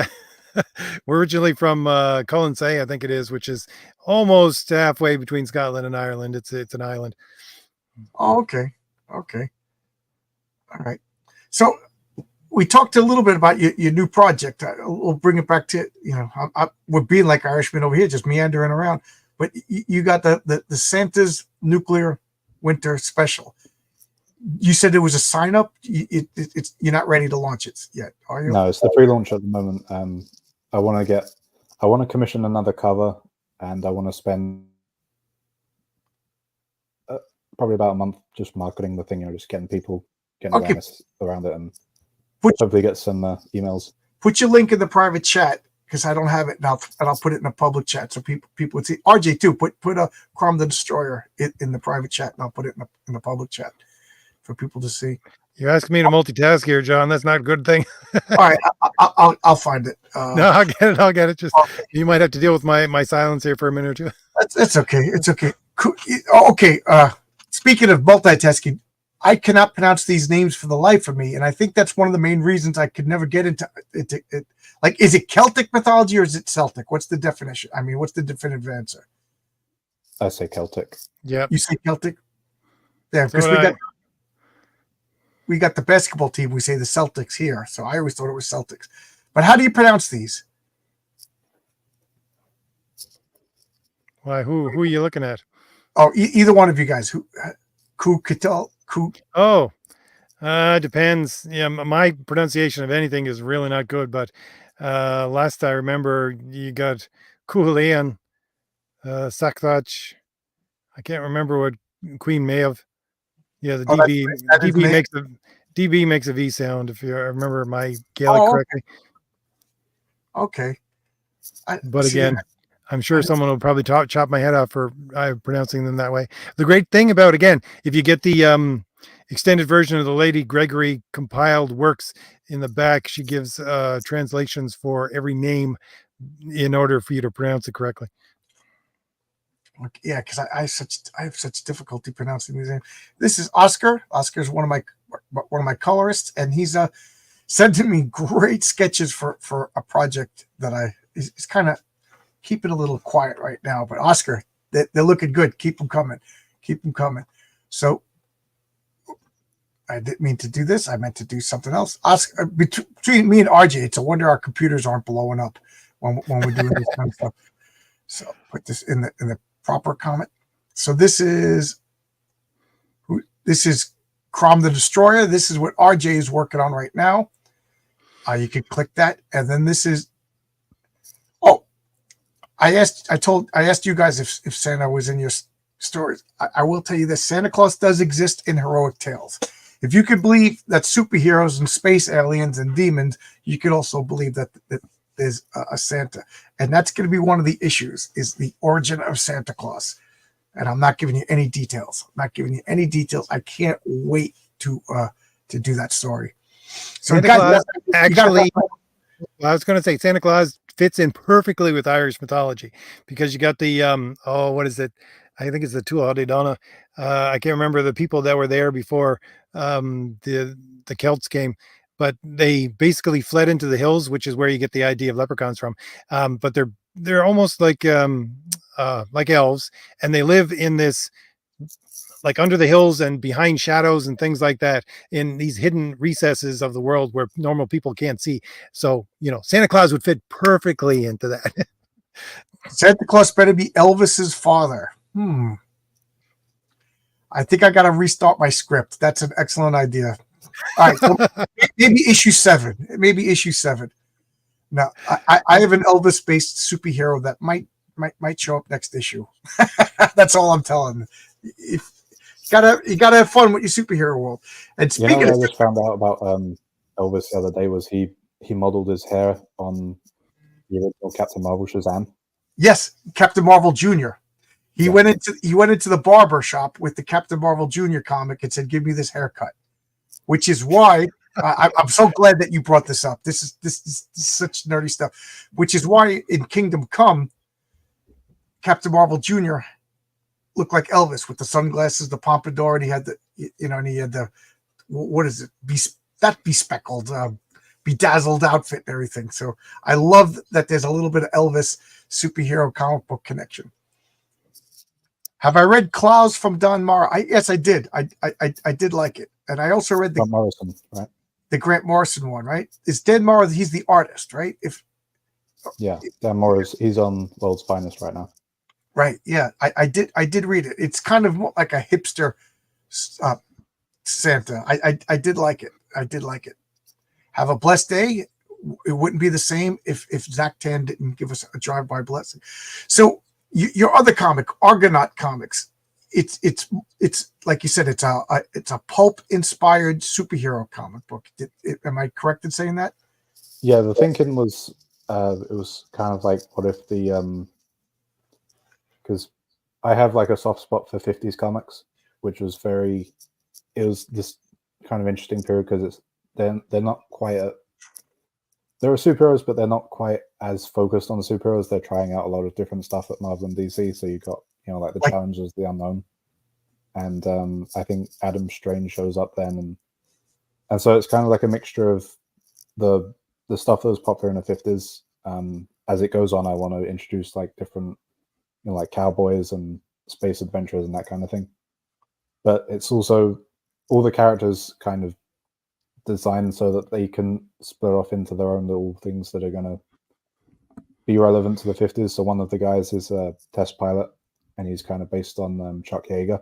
we're originally from Colonsay, I think it is, which is almost halfway between Scotland and Ireland. It's an island. Oh, okay. All right. So we talked a little bit about your new project. We'll bring it back to, you know, we're being like Irishmen over here, just meandering around. But you got the Santa's Nuclear Winter Special. You said it was a sign up. You're not ready to launch it yet, are you? No, it's the pre-launch at the moment. I want to commission another cover, and I want to spend probably about a month just marketing the thing, you know, just getting people getting Okay. around it and Put- hopefully get some emails. Put your link in the private chat because I don't have it now, and I'll put it in a public chat so people would see. RJ too. Put a Crom the Destroyer in the private chat, and I'll put it in the public chat for people to see. You're asking me to multitask here, John. That's not a good thing. All right, I'll find it. No, I'll get it. I'll get it. Just Okay. you might have to deal with my silence here for a minute or two. That's okay. It's okay. Okay. Speaking of multitasking, I cannot pronounce these names for the life of me, and I think that's one of the main reasons I could never get into it. Like, is it Celtic mythology or is it Celtic? What's the definition? I mean, what's the definitive answer? I say Celtic. Yep. You say Celtic? Yeah, because So we got the basketball team. We say the Celtics here, so I always thought it was Celtics. But how do you pronounce these? why? Who are you looking at? Oh, either one of you guys. Who Kukitel? Oh, depends. Yeah, my pronunciation of anything is really not good. But last I remember, you got Kuhalian, Sakthach. I can't remember what Queen Maeve. Yeah, the Oh, DB that is Maeve. DB makes a V sound if you remember my Gaelic correctly. Okay. But again, I'm sure someone will probably chop my head off for pronouncing them that way. The great thing about, again, if you get the extended version of the Lady Gregory compiled works in the back, she gives translations for every name in order for you to pronounce it correctly. Yeah, because I have such difficulty pronouncing these names. This is Oscar. Oscar's one of my colorists, and he's sending me great sketches for a project that he's kind of keeping a little quiet right now. But Oscar, they're looking good. Keep them coming. Keep them coming. So I didn't mean to do this. I meant to do something else. Oscar, between me and RJ, it's a wonder our computers aren't blowing up when we're doing this kind of stuff. So put this in the proper comment. So this is Crom the Destroyer. This is what RJ is working on right now. You can click that, and then this is. Oh, I asked you guys if Santa was in your stories. I will tell you this: Santa Claus does exist in heroic tales. If you could believe that superheroes and space aliens and demons, you could also believe that there's a Santa, and that's going to be one of the issues: is the origin of Santa Claus. And I'm not giving you any details. I can't wait to do that story. So Santa Claus actually, I was going to say Santa Claus fits in perfectly with Irish mythology because you got the what is it? I think it's the Tuatha De Danann. I can't remember the people that were there before the Celts came, but they basically fled into the hills, which is where you get the idea of leprechauns from. But they're almost like elves, and they live in this, like under the hills and behind shadows and things like that, in these hidden recesses of the world where normal people can't see. So, Santa Claus would fit perfectly into that. Santa Claus better be Elvis's father. I think I got to restart my script. That's an excellent idea. All right, so maybe issue 7. Maybe issue 7. Now, I have an Elvis-based superhero that might show up next issue. That's all I'm telling you. You gotta have fun with your superhero world. And speaking what of, I just found out about Elvis the other day was he modeled his hair on the original Captain Marvel Shazam. yes, Captain Marvel Jr. He went into the barber shop with the Captain Marvel Jr. comic and said, "Give me this haircut," which is why I'm so glad that you brought this up. This is such nerdy stuff. Which is why in Kingdom Come, Captain Marvel Jr. looked like Elvis with the sunglasses, the pompadour, and he had the what is it? Bespeckled, bedazzled outfit and everything. So I love that there's a little bit of Elvis superhero comic book connection. Have I read Klaus from Don Mara? Yes, I did. I did like it, and I also read Grant Morrison, right? the Grant Morrison one. Right? Is Dan Mara? He's the artist, right? Dan Morris, he's on World's Finest right now. Right. Yeah, I did read it. It's kind of more like a hipster Santa. I did like it. I did like it. Have a blessed day. It wouldn't be the same if Zach Tan didn't give us a drive-by blessing. So your other comic, Argonaut Comics, it's like you said, it's a pulp inspired superhero comic book. Am I correct in saying that? Yeah, the thinking was it was kind of like, what if the because I have like a soft spot for 50s comics, which was it was this kind of interesting period because they're not quite there are superheroes, but they're not quite as focused on the superheroes. They're trying out a lot of different stuff at Marvel and DC. So you got, like the Challengers, the Unknown, and I think Adam Strange shows up then, and so it's kind of like a mixture of the stuff that was popular in the 50s. As it goes on, I want to introduce like different, like cowboys and space adventurers and that kind of thing. But it's also all the characters kind of designed so that they can split off into their own little things that are going to be relevant to the 50s. So one of the guys is a test pilot, and he's kind of based on Chuck Yeager.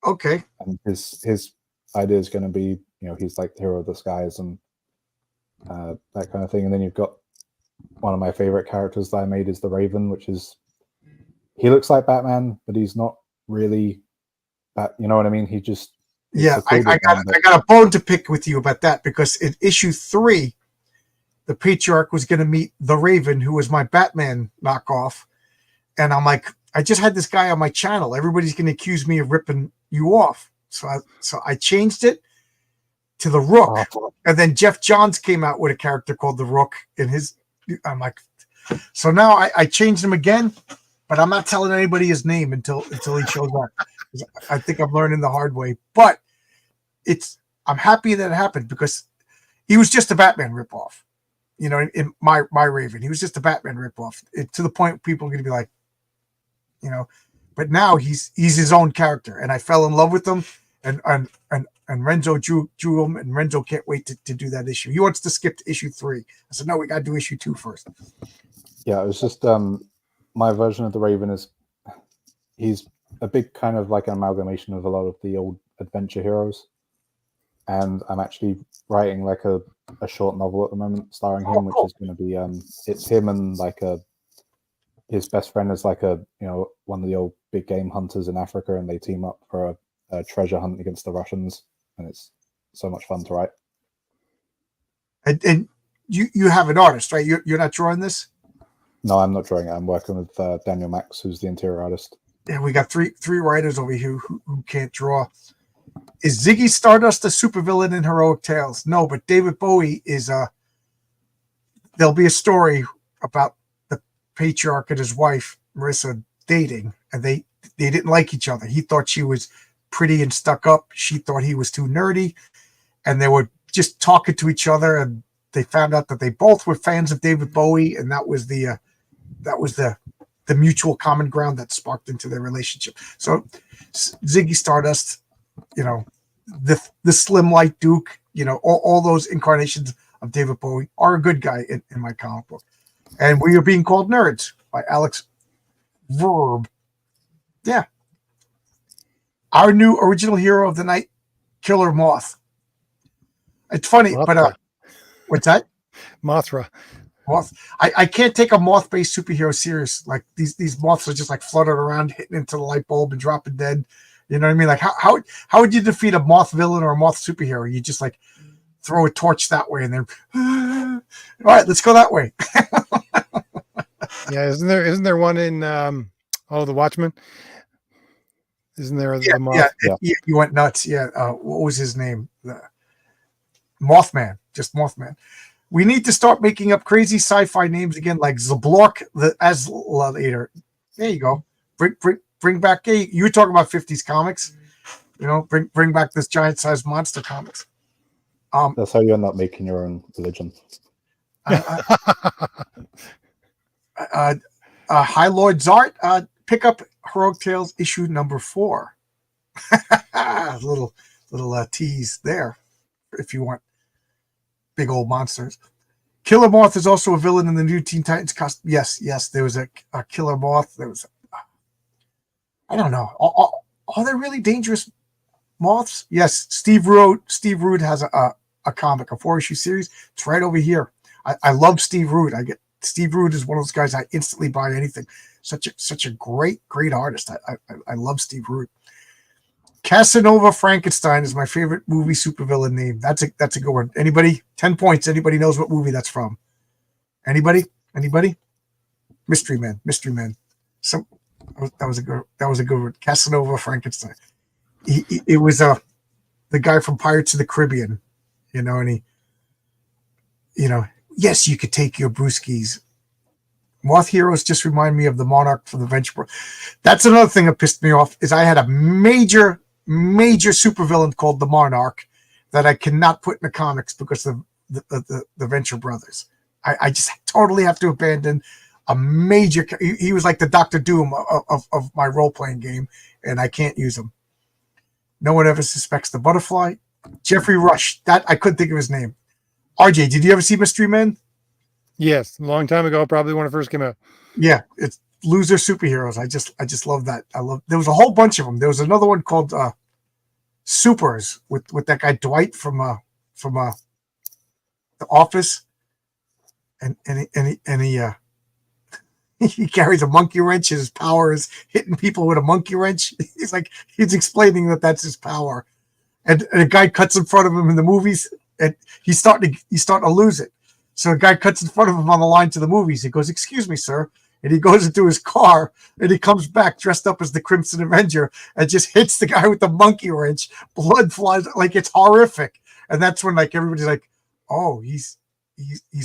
Okay. And his idea is going to be, he's like the hero of the skies and that kind of thing. And then you've got one of my favorite characters that I made is the Raven, which is, he looks like Batman, but he's not really you know what I mean? He just, yeah, I got a bone to pick with you about that, because in issue 3, the Patriarch was going to meet the Raven, who was my Batman knockoff, and I'm like, I just had this guy on my channel. Everybody's going to accuse me of ripping you off, so I changed it to the Rook, and then Jeff Johns came out with a character called the Rook in his. I'm like, so now I changed him again, but I'm not telling anybody his name until he shows up. I think I'm learning the hard way, but I'm happy that it happened, because he was just a Batman ripoff, in my Raven. He was just a Batman ripoff, to the point people are going to be like, but now he's his own character, and I fell in love with him, and Renzo drew him, and Renzo can't wait to do that issue. He wants to skip to issue 3. I said, no, we got to do issue 2 first. Yeah, it was just my version of the Raven he's a big kind of like an amalgamation of a lot of the old adventure heroes, and I'm actually writing like a short novel at the moment starring him, which is going to be it's him and like his best friend is like one of the old big game hunters in Africa, and they team up for a treasure hunt against the Russians, and it's so much fun to write. And you have an artist, right? You're not drawing this? No, I'm not drawing it. I'm working with Daniel Max, who's the interior artist. Yeah, we got three writers over here who can't draw. Is Ziggy Stardust a supervillain in Heroic Tales? No, but David Bowie is there'll be a story about the Patriarch and his wife, Marissa, dating, and they didn't like each other. He thought she was pretty and stuck up. She thought he was too nerdy, and they were just talking to each other, and they found out that they both were fans of David Bowie, and that was the mutual common ground that sparked into their relationship. So Ziggy Stardust, the Slim Light Duke, all those incarnations of David Bowie are a good guy in my comic book. And We Are Being Called Nerds by Alex Verb. Yeah. Our new original hero of the night, Killer Moth. It's funny, Mothra. But what's that? Mothra. Moth. I can't take a moth-based superhero serious. Like these moths are just like fluttering around, hitting into the light bulb and dropping dead. You know what I mean? Like how would you defeat a moth villain or a moth superhero? You just like throw a torch that way and then all right, let's go that way. Yeah, isn't there one in The Watchmen? Isn't there the moth? Yeah, you went nuts. Yeah, what was his name? Mothman, just Mothman. We need to start making up crazy sci-fi names again, like Zablork the Aslater. There you go. Bring back. Hey, you were talking about 50s comics. Bring back this giant-sized monster comics. That's how you end up making your own religion. High Lord Zart, pick up Heroic Tales issue number 4. little tease there, if you want big old monsters. Killer Moth is also a villain in the new Teen Titans costume. Yes, there was a Killer Moth. There was, I don't know. Are there really dangerous moths? Yes, Steve Rude has a comic, a 4-issue series. It's right over here. I love Steve Rude. Steve Rude is one of those guys I instantly buy anything. Such a great artist. I love Steve Rude. Casanova Frankenstein is my favorite movie supervillain name. That's a good one. Anybody? 10 points. Anybody knows what movie that's from? Anybody? Mystery Man. Some that was a good one. Casanova Frankenstein. It was the guy from Pirates of the Caribbean, and he, yes, you could take your brewskis. Moth Heroes just remind me of the Monarch from the Venture Bros. That's another thing that pissed me off is I had a major supervillain called the Monarch that I cannot put in the comics because of the Venture Brothers. I just totally have to abandon a major. He was like the Doctor Doom of my role playing game, and I can't use him. No one ever suspects the Butterfly. Jeffrey Rush. That I couldn't think of his name. RJ, did you ever see Mystery Men? Yes, a long time ago, probably when it first came out. Yeah, it's loser superheroes. I just love that. There was a whole bunch of them. There was another one called Supers with that guy Dwight from The Office, and he carries a monkey wrench. His power is hitting people with a monkey wrench. He's explaining that that's his power, and a guy cuts in front of him in the movies, and he's starting to lose it. So a guy cuts in front of him on the line to the movies. He goes, "Excuse me, sir." And he goes into his car and he comes back dressed up as the Crimson Avenger and just hits the guy with the monkey wrench. Blood flies. It's horrific. And that's when everybody's like, oh, he's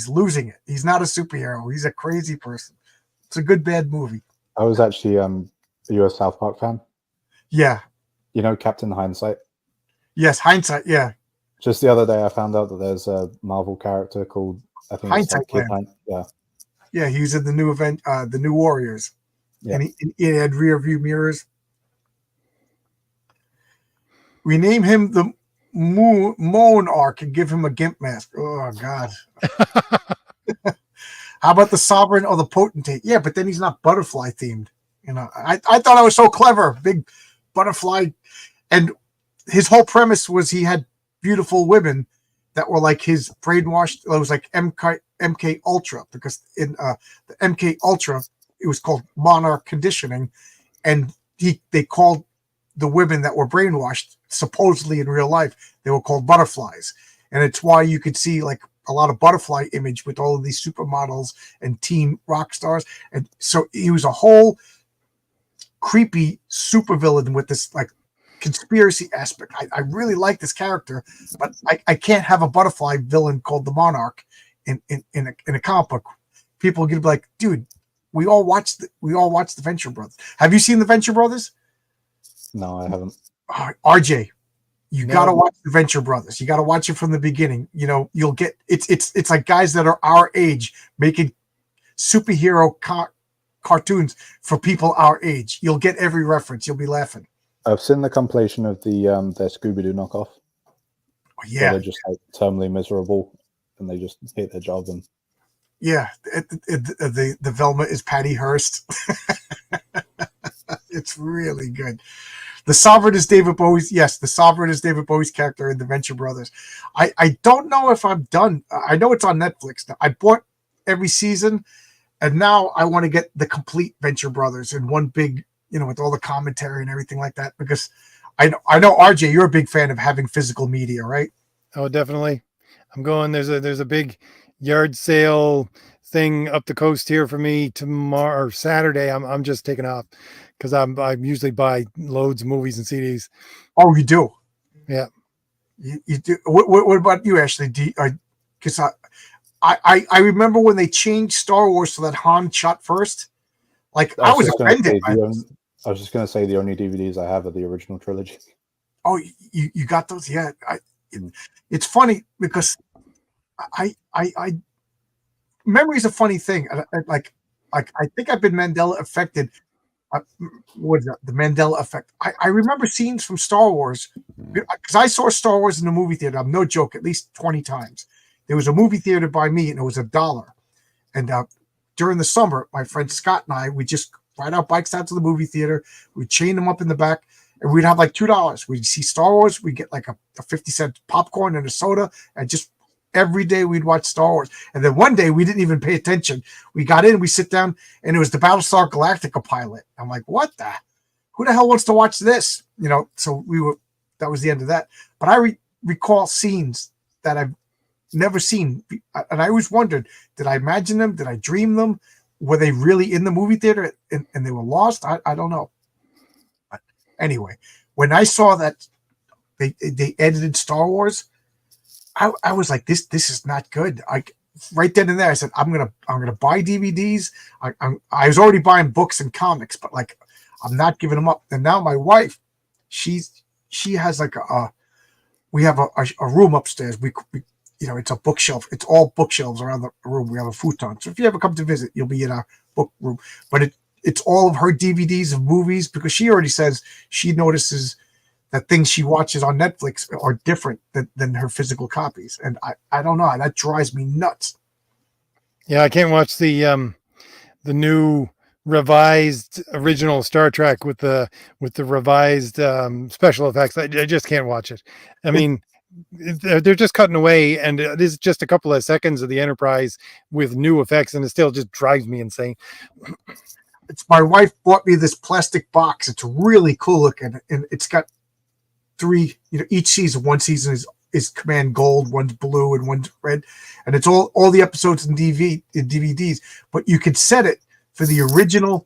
losing it. He's not a superhero. He's a crazy person. It's a good, bad movie. I was actually a US South Park fan. Yeah. Captain Hindsight? Yes, Hindsight, yeah. Just the other day I found out that there's a Marvel character called, I think it's Hindsight like yeah. Yeah, he was in the new event, the New Warriors. Yeah. And he had rear view mirrors. Rename him the Monarch and give him a gimp mask. Oh, God. How about the Sovereign or the Potentate? Yeah, but then he's not butterfly themed. I thought I was so clever. Big butterfly. And his whole premise was he had beautiful women that were like his brainwashed. It was like MK Ultra, because in the MK Ultra, it was called Monarch Conditioning. And they called the women that were brainwashed, supposedly in real life, they were called butterflies. And it's why you could see a lot of butterfly image with all of these supermodels and teen rock stars. And so he was a whole creepy supervillain with this conspiracy aspect. I really like this character, but I can't have a butterfly villain called the Monarch in a comic book. People are gonna be like, dude, we all watched the Venture Brothers. Have you seen the Venture Brothers? No, I haven't. RJ, you gotta watch the Venture Brothers. You gotta watch it from the beginning. You'll get it's like guys that are our age making superhero cartoons for people our age. You'll get every reference. You'll be laughing. I've seen the compilation of the their Scooby-Doo knockoff. Oh, yeah, they're just terminally miserable and they just hate their job. And yeah, the Velma is Patty Hearst. It's really good. The Sovereign is David Bowie's. Yes, the Sovereign is David Bowie's character in the Venture Brothers. I don't know if I'm done. I know it's on Netflix now. I bought every season, and now I want to get the complete Venture Brothers in one big, with all the commentary and everything like that. Because I know RJ, you're a big fan of having physical media, right? Oh, definitely. I'm going. There's a big yard sale thing up the coast here for me tomorrow or Saturday. I'm just taking off because I usually buy loads of movies and CDs. Oh, you do? Yeah. You do. What about you, Ashley? Because I remember when they changed Star Wars so that Han shot first. I was offended by this. I was just going to say the only DVDs I have are the original trilogy. Oh, you got those? Yeah. It's funny because I memory is a funny thing. I think I've been Mandela affected. What is that? The Mandela effect. I remember scenes from Star Wars because I saw Star Wars in the movie theater. I'm no joke, at least 20 times. There was a movie theater by me, and it was $1. And during the summer, my friend Scott and I, we just ride our bikes out to the movie theater. We'd chain them up in the back, and we'd have $2. We'd see Star Wars. We'd get a 50-cent popcorn and a soda, and just every day we'd watch Star Wars. And then one day we didn't even pay attention. We got in, we sit down, and it was the Battlestar Galactica pilot. I'm like, what the? Who the hell wants to watch this? so that was the end of that. But I recall scenes that I've never seen, and I always wondered, did I imagine them? Did I dream them? Were they really in the movie theater and they were lost? I don't know. But anyway, when I saw that they edited Star Wars, I was like, this is not good. Right then and there, I said, I'm gonna buy DVDs. I was already buying books and comics, but like, I'm not giving them up. And now my wife, she has like we have a room upstairs. We it's a bookshelf. It's all bookshelves around the room. We have a futon. So if you ever come to visit, you'll be in our book room. But it's all of her DVDs of movies, because she already says she notices that things she watches on Netflix are different than her physical copies. And I don't know. That drives me nuts. Yeah, I can't watch the new revised original Star Trek with the revised special effects. I just can't watch it. I mean, they're just cutting away, and it is just a couple of seconds of the Enterprise with new effects, and it still just drives me insane. It's my wife bought me this plastic box. It's really cool looking, and it's got 3. Each season. One season is Command Gold, one's blue, and one's red, and it's all the episodes in DVDs. But you could set it for the original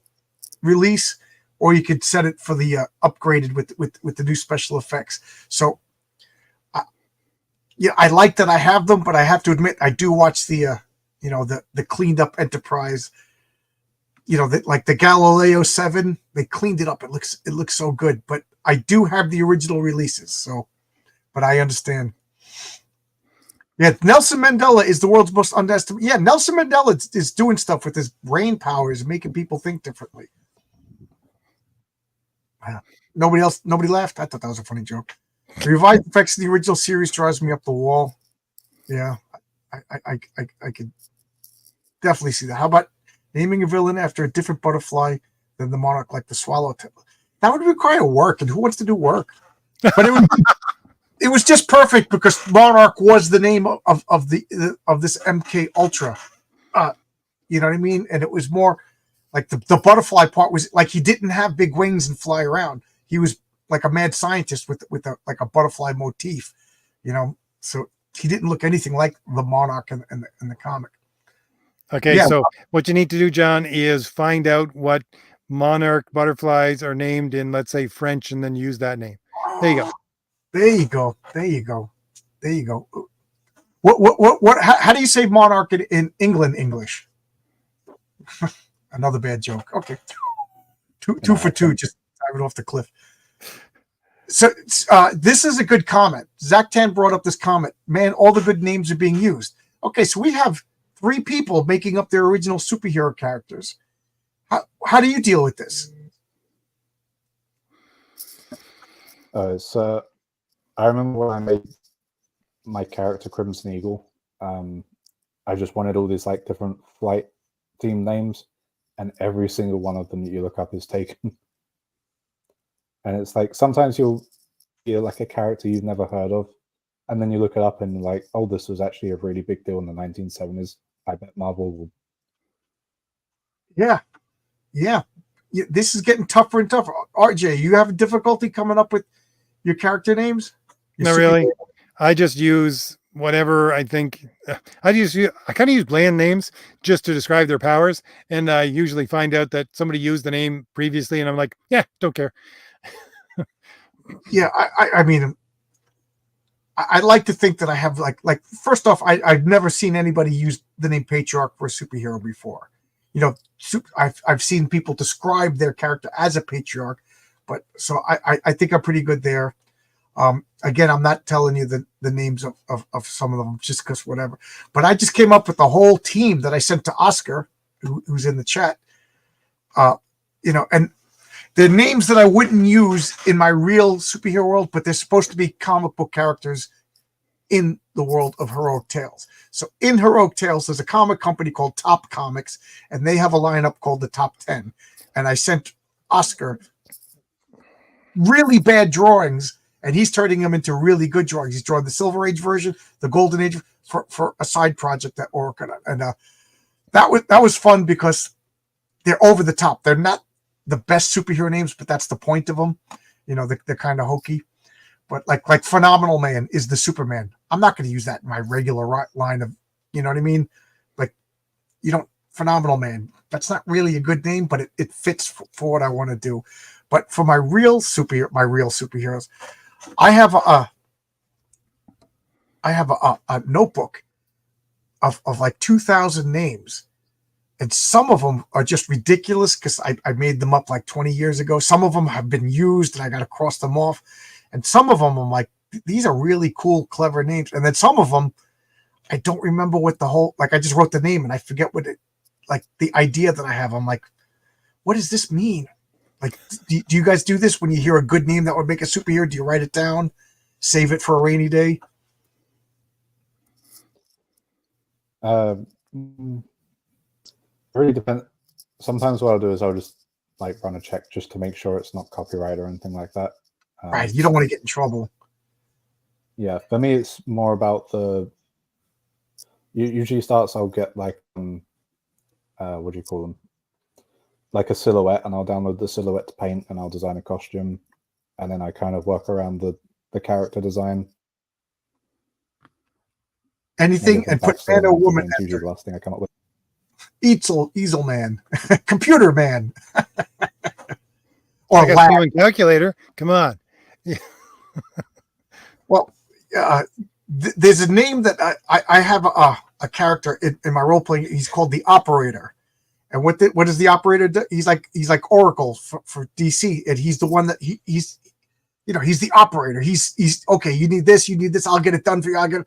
release, or you could set it for the upgraded with the new special effects. So. I like that I have them, but I have to admit I do watch the cleaned up Enterprise. Like the Galileo 7, they cleaned it up. It looks so good, but I do have the original releases. So, but I understand. Yeah, Nelson Mandela is the world's most underestimated. Yeah, Nelson Mandela is doing stuff with his brain powers, making people think differently. Nobody laughed. I thought that was a funny joke. The revised effects of the original series drives me up the wall. Yeah, I could definitely see that. How about naming a villain after a different butterfly than the monarch, like the swallowtail? That would require work, and who wants to do work? But it was just perfect because Monarch was the name of this MK Ultra. You know what I mean? And it was more like the butterfly part was like he didn't have big wings and fly around. He was like a mad scientist with a butterfly motif, so he didn't look anything like the Monarch in the comic. Okay, yeah. So what you need to do, John, is find out what monarch butterflies are named in, let's say, French, and then use that name. There you go. There you go. What how do you say monarch in England English? Another bad joke. Okay. Two for two, just diving off the cliff. So this is a good comment. Zach Tan brought up this comment. Man, all the good names are being used. Okay, so we have 3 people making up their original superhero characters. How do you deal with this? So I remember when I made my character Crimson Eagle, I just wanted all these like different flight team names, and every single one of them that you look up is taken. And it's like sometimes you'll hear like a character you've never heard of, and then you look it up and like, oh, this was actually a really big deal in the 1970s. I bet Marvel will. Yeah. This is getting tougher and tougher. RJ, you have difficulty coming up with your character names? Not really. I just use whatever I think. I kind of use bland names just to describe their powers, and I usually find out that somebody used the name previously, and I'm like, yeah, don't care. Yeah, I mean, I like to think that I have like first off, I've never seen anybody use the name Patriarch for a superhero before. I've seen people describe their character as a patriarch, but so I think I'm pretty good there. Again, I'm not telling you the names of some of them just because whatever, but I just came up with the whole team that I sent to Oscar, who's in the chat. And the names that I wouldn't use in my real superhero world, but they're supposed to be comic book characters in the world of Heroic Tales. So in Heroic Tales, there's a comic company called Top Comics, and they have a lineup called the Top 10. And I sent Oscar really bad drawings, and he's turning them into really good drawings. He's drawing the Silver Age version, the Golden Age for a side project that we're working on. And that was fun because they're over the top. They're not the best superhero names, but that's the point of them. You know, they're kind of hokey. But like Phenomenal Man is the Superman. I'm not going to use that in my regular line of, you know what I mean? Like, you don't, Phenomenal Man. That's not really a good name, but it fits for what I want to do. But for my real superheroes, I have a notebook of like 2,000 names. And some of them are just ridiculous because I made them up like 20 years ago. Some of them have been used and I got to cross them off. And some of them I'm like, these are really cool, clever names. And then some of them, I don't remember what the whole, like I just wrote the name and I forget what it, like the idea that I have. I'm like, what does this mean? Like, do you guys do this when you hear a good name that would make a superhero? Do you write it down, save it for a rainy day? Really depends. Sometimes what I'll do is I'll just like run a check just to make sure it's not copyright or anything like that. Right. You don't want to get in trouble. Yeah. For me, it's more about the, usually starts, I'll get like, what do you call them? Like a silhouette, and I'll download the silhouette to paint and I'll design a costume. And then I kind of work around the character design. Anything and put man or woman. Usually the last thing I come up with. Easel man, computer man, or I got a calculator. Come on. Well, there's a name that I have a character in my role playing. He's called the Operator, and what does the Operator do? He's like Oracle for DC, and he's the one that he's the operator. He's okay. You need this. I'll get it done for you.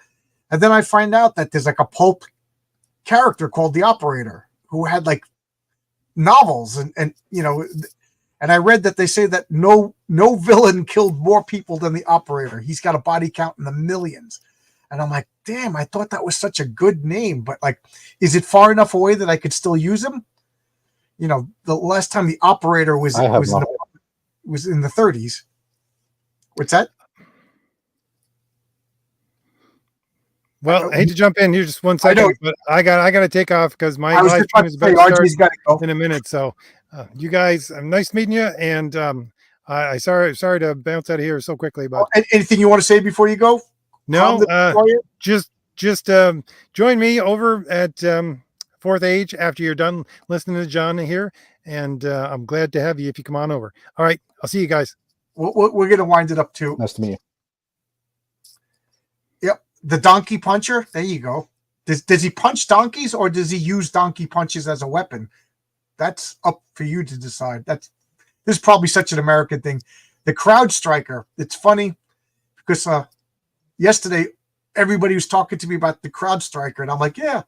And then I find out that there's like a pulp character called the Operator who had like novels and I read that they say that no villain killed more people than the Operator. He's got a body count in the millions. And I'm like, damn, I thought that was such a good name, but like, is it far enough away that I could still use him? You know, the last time the Operator was in the 30s. What's that? Well, I hate to jump in here just 1 second, but I got to take off because my live stream is about to start in a minute. So, you guys, nice meeting you, and I sorry to bounce out of here so quickly. But anything you want to say before you go? No, just join me over at Fourth Age after you're done listening to John here, and I'm glad to have you if you come on over. All right, I'll see you guys. We're going to wind it up too. Nice to meet you. Yep. The Donkey Puncher. There you go. Does he punch donkeys or does he use donkey punches as a weapon? That's up for you to decide. This is probably such an American thing. The Crowd Striker. It's funny because yesterday everybody was talking to me about the Crowd Striker, and I'm like, yeah,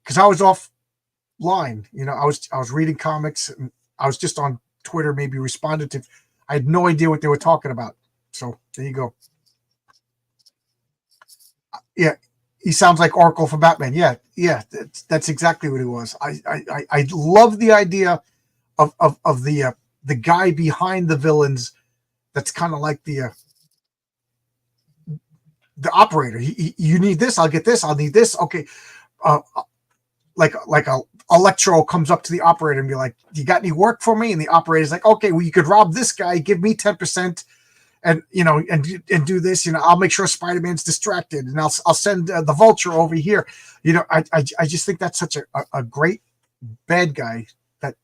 because I was offline. You know, I was reading comics and I was just on Twitter, maybe responded to. I had no idea what they were talking about. So there you go. Yeah, he sounds like Oracle from Batman. Yeah, that's exactly what he was. I love the idea of the guy behind the villains. That's kind of like the Operator. You need this, I'll get this. I'll need this. Okay, like a Electro comes up to the Operator and be like, "You got any work for me?" And the Operator's like, "Okay, well, you could rob this guy, give me 10%." And and do this. I'll make sure Spider-Man's distracted, and I'll send the Vulture over here. I just think that's such a great bad guy that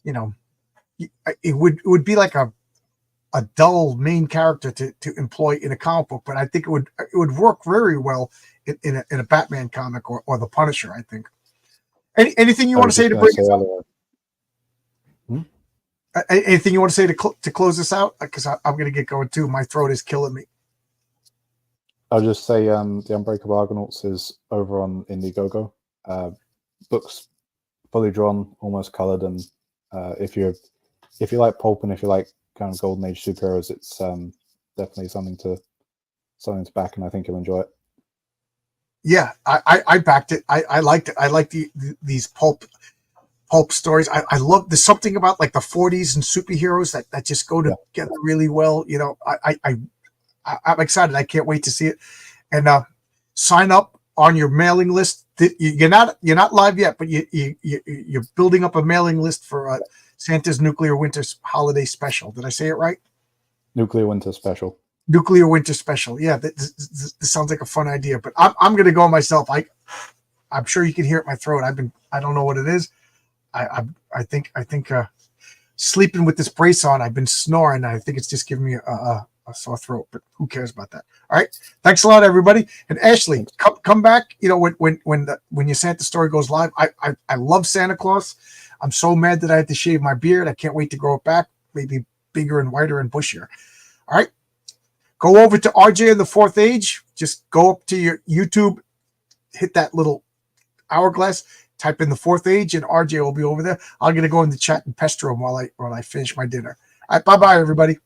it would be like a dull main character to employ in a comic book, but I think it would work very well in a Batman comic or the Punisher. I think. Anything you want to say to bring us up? Anything you want to say to close this out? Because I'm going to get going too. My throat is killing me. I'll just say the Unbreakable Argonauts is over on Indiegogo. Books fully drawn, almost colored, and if you like pulp and if you like kind of golden age superheroes, it's definitely something to back, and I think you'll enjoy it. Yeah, I backed it. I liked it. I like these pulp stories. I love. There's something about like the 40s and superheroes that just go together really well. I'm excited. I can't wait to see it. And sign up on your mailing list. You're not live yet, but you're building up a mailing list for Santa's Nuclear Winter Holiday Special. Did I say it right? Nuclear Winter Special. Nuclear Winter Special. Yeah, this sounds like a fun idea, but I'm gonna go myself. I'm sure you can hear it in my throat. I don't know what it is. I think sleeping with this brace on, I've been snoring. I think it's just giving me a sore throat, but who cares about that? All right. Thanks a lot, everybody. And Ashley, come back. You know, when your Santa story goes live, I love Santa Claus. I'm so mad that I had to shave my beard. I can't wait to grow it back, maybe bigger and whiter and bushier. All right. Go over to RJ in the Fourth Age. Just go up to your YouTube, hit that little hourglass, type in the Fourth Age, and RJ will be over there. I'm gonna go in the chat and pester him while I finish my dinner. All right, bye-bye, everybody.